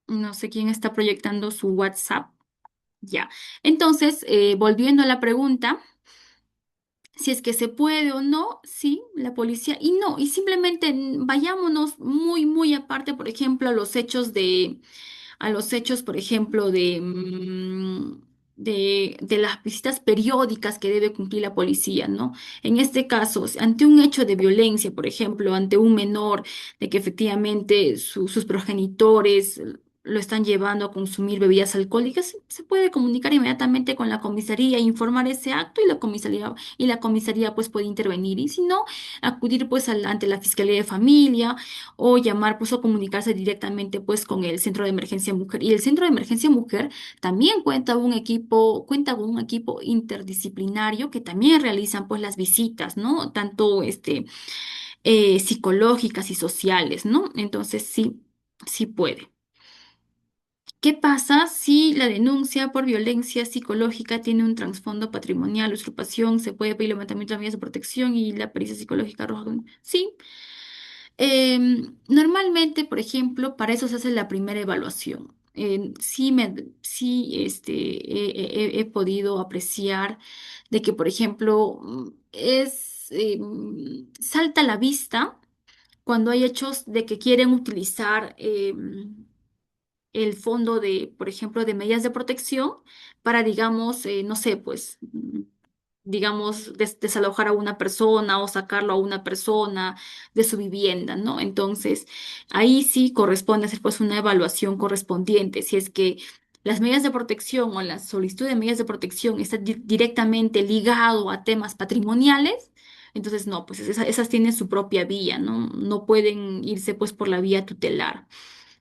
No sé quién está proyectando su WhatsApp. Ya. Entonces, volviendo a la pregunta, si es que se puede o no, sí, la policía, y no, y simplemente vayámonos muy, muy aparte, por ejemplo, a los hechos, por ejemplo, de las visitas periódicas que debe cumplir la policía, ¿no? En este caso, ante un hecho de violencia, por ejemplo, ante un menor, de que efectivamente sus progenitores lo están llevando a consumir bebidas alcohólicas, se puede comunicar inmediatamente con la comisaría, informar ese acto y la comisaría pues puede intervenir. Y si no, acudir pues ante la Fiscalía de Familia o llamar pues o comunicarse directamente pues con el Centro de Emergencia Mujer. Y el Centro de Emergencia Mujer también cuenta con un equipo interdisciplinario que también realizan pues las visitas, ¿no? Tanto psicológicas y sociales, ¿no? Entonces sí, sí puede. ¿Qué pasa si la denuncia por violencia psicológica tiene un trasfondo patrimonial, usurpación? Se puede pedir levantamiento de medidas de protección y la pericia psicológica arroja. Sí, normalmente, por ejemplo, para eso se hace la primera evaluación. He podido apreciar de que, por ejemplo, salta a la vista cuando hay hechos de que quieren utilizar el fondo de, por ejemplo, de medidas de protección para, digamos, no sé, pues, digamos, desalojar a una persona o sacarlo a una persona de su vivienda, ¿no? Entonces, ahí sí corresponde hacer pues una evaluación correspondiente. Si es que las medidas de protección o la solicitud de medidas de protección está directamente ligado a temas patrimoniales, entonces no, pues esas tienen su propia vía, ¿no? No pueden irse pues por la vía tutelar.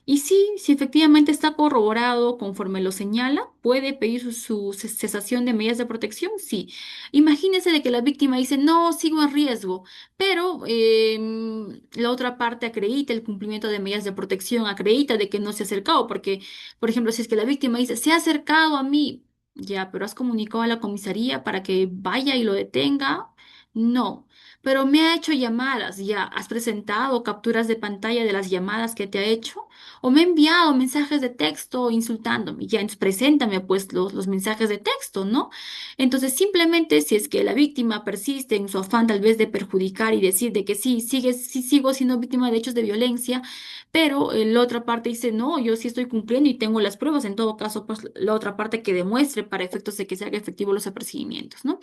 Y sí, si efectivamente está corroborado conforme lo señala, puede pedir su cesación de medidas de protección, sí. Imagínese de que la víctima dice, no, sigo en riesgo, pero la otra parte acredita el cumplimiento de medidas de protección, acredita de que no se ha acercado, porque, por ejemplo, si es que la víctima dice, se ha acercado a mí, ya, pero has comunicado a la comisaría para que vaya y lo detenga, no. Pero me ha hecho llamadas, ya, has presentado capturas de pantalla de las llamadas que te ha hecho o me ha enviado mensajes de texto insultándome. Ya, entonces preséntame pues los mensajes de texto, ¿no? Entonces simplemente si es que la víctima persiste en su afán tal vez de perjudicar y decir de que sí sigo siendo víctima de hechos de violencia, pero la otra parte dice, no, yo sí estoy cumpliendo y tengo las pruebas, en todo caso pues la otra parte que demuestre para efectos de que se haga efectivo los apercibimientos, ¿no?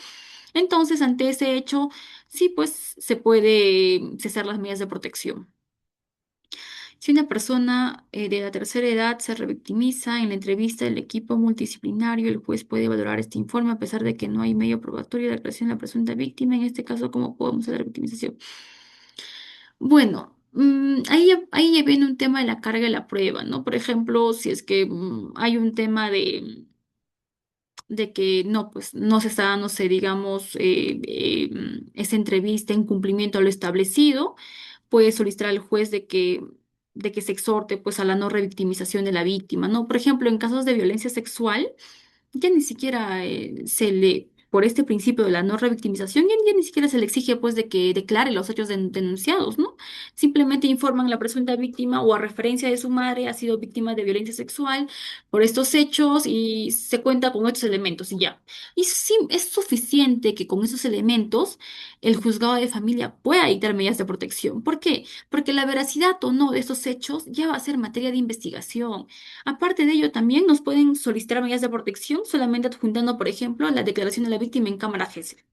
Entonces ante ese hecho, sí pues se puede cesar las medidas de protección. Si una persona de la tercera edad se revictimiza en la entrevista del equipo multidisciplinario, el juez puede valorar este informe a pesar de que no hay medio probatorio de declaración de la presunta víctima. En este caso, ¿cómo podemos hacer la victimización? Bueno, ahí ya viene un tema de la carga de la prueba, ¿no? Por ejemplo, si es que hay un tema de que no, pues no se está, no sé, digamos, esa entrevista en cumplimiento a lo establecido, puede solicitar al juez de que se exhorte pues a la no revictimización de la víctima, ¿no? Por ejemplo, en casos de violencia sexual, ya ni siquiera por este principio de la no revictimización, ya ni siquiera se le exige pues de que declare los hechos denunciados, ¿no? Simplemente informan a la presunta víctima o a referencia de su madre ha sido víctima de violencia sexual por estos hechos y se cuenta con estos elementos y ya. Y sí, es suficiente que con esos elementos el juzgado de familia pueda dictar medidas de protección. ¿Por qué? Porque la veracidad o no de estos hechos ya va a ser materia de investigación. Aparte de ello, también nos pueden solicitar medidas de protección solamente adjuntando, por ejemplo, la declaración de la víctima en cámara GESEL.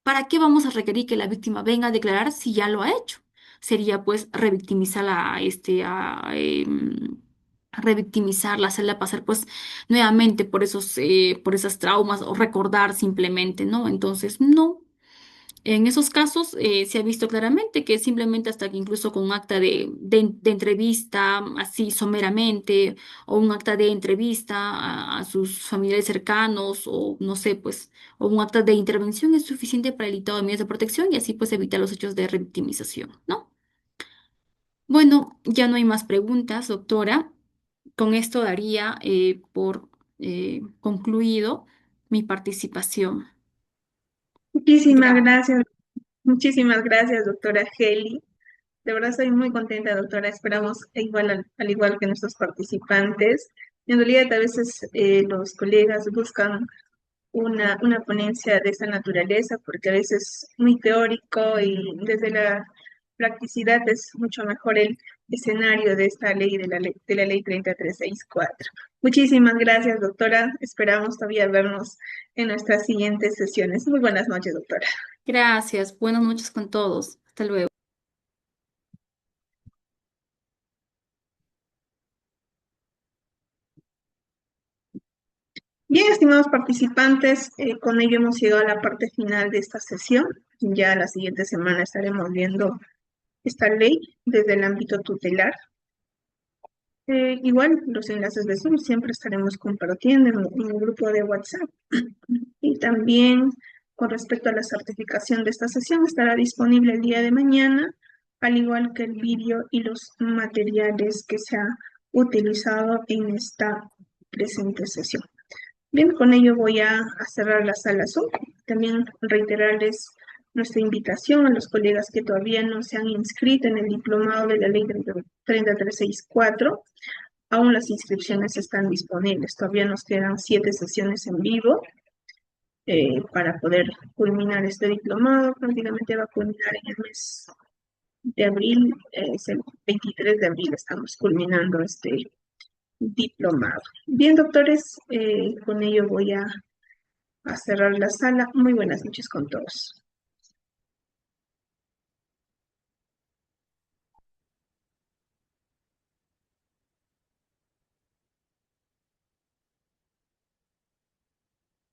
¿Para qué vamos a requerir que la víctima venga a declarar si ya lo ha hecho? Sería pues revictimizarla, revictimizarla, hacerla pasar pues nuevamente por esas traumas o recordar simplemente, ¿no? Entonces, no. En esos casos se ha visto claramente que simplemente hasta que incluso con un acta de entrevista, así someramente, o un acta de entrevista a sus familiares cercanos, o no sé, pues, o un acta de intervención es suficiente para el dictado de medidas de protección y así pues evitar los hechos de revictimización, ¿no? Bueno, ya no hay más preguntas, doctora. Con esto daría por concluido mi participación. Gracias. Muchísimas gracias, doctora Heli. De verdad estoy muy contenta, doctora. Esperamos, igual, al igual que nuestros participantes, En realidad, a veces los colegas buscan una ponencia de esta naturaleza, porque a veces es muy teórico y desde la practicidad es mucho mejor el escenario de esta ley, de la ley 30364. Muchísimas gracias, doctora. Esperamos todavía vernos en nuestras siguientes sesiones. Muy buenas noches, doctora. Gracias, buenas noches con todos. Hasta luego. Bien, estimados participantes, con ello hemos llegado a la parte final de esta sesión. Ya la siguiente semana estaremos viendo esta ley desde el ámbito tutelar. Igual los enlaces de Zoom siempre estaremos compartiendo en el grupo de WhatsApp. Y también con respecto a la certificación de esta sesión estará disponible el día de mañana, al igual que el vídeo y los materiales que se ha utilizado en esta presente sesión. Bien, con ello voy a cerrar la sala Zoom. También reiterarles nuestra invitación a los colegas que todavía no se han inscrito en el diplomado de la ley 30364. Aún las inscripciones están disponibles. Todavía nos quedan 7 sesiones en vivo para poder culminar este diplomado. Prácticamente va a culminar en el mes de abril, es el 23 de abril estamos culminando este diplomado. Bien, doctores, con ello voy a cerrar la sala. Muy buenas noches con todos.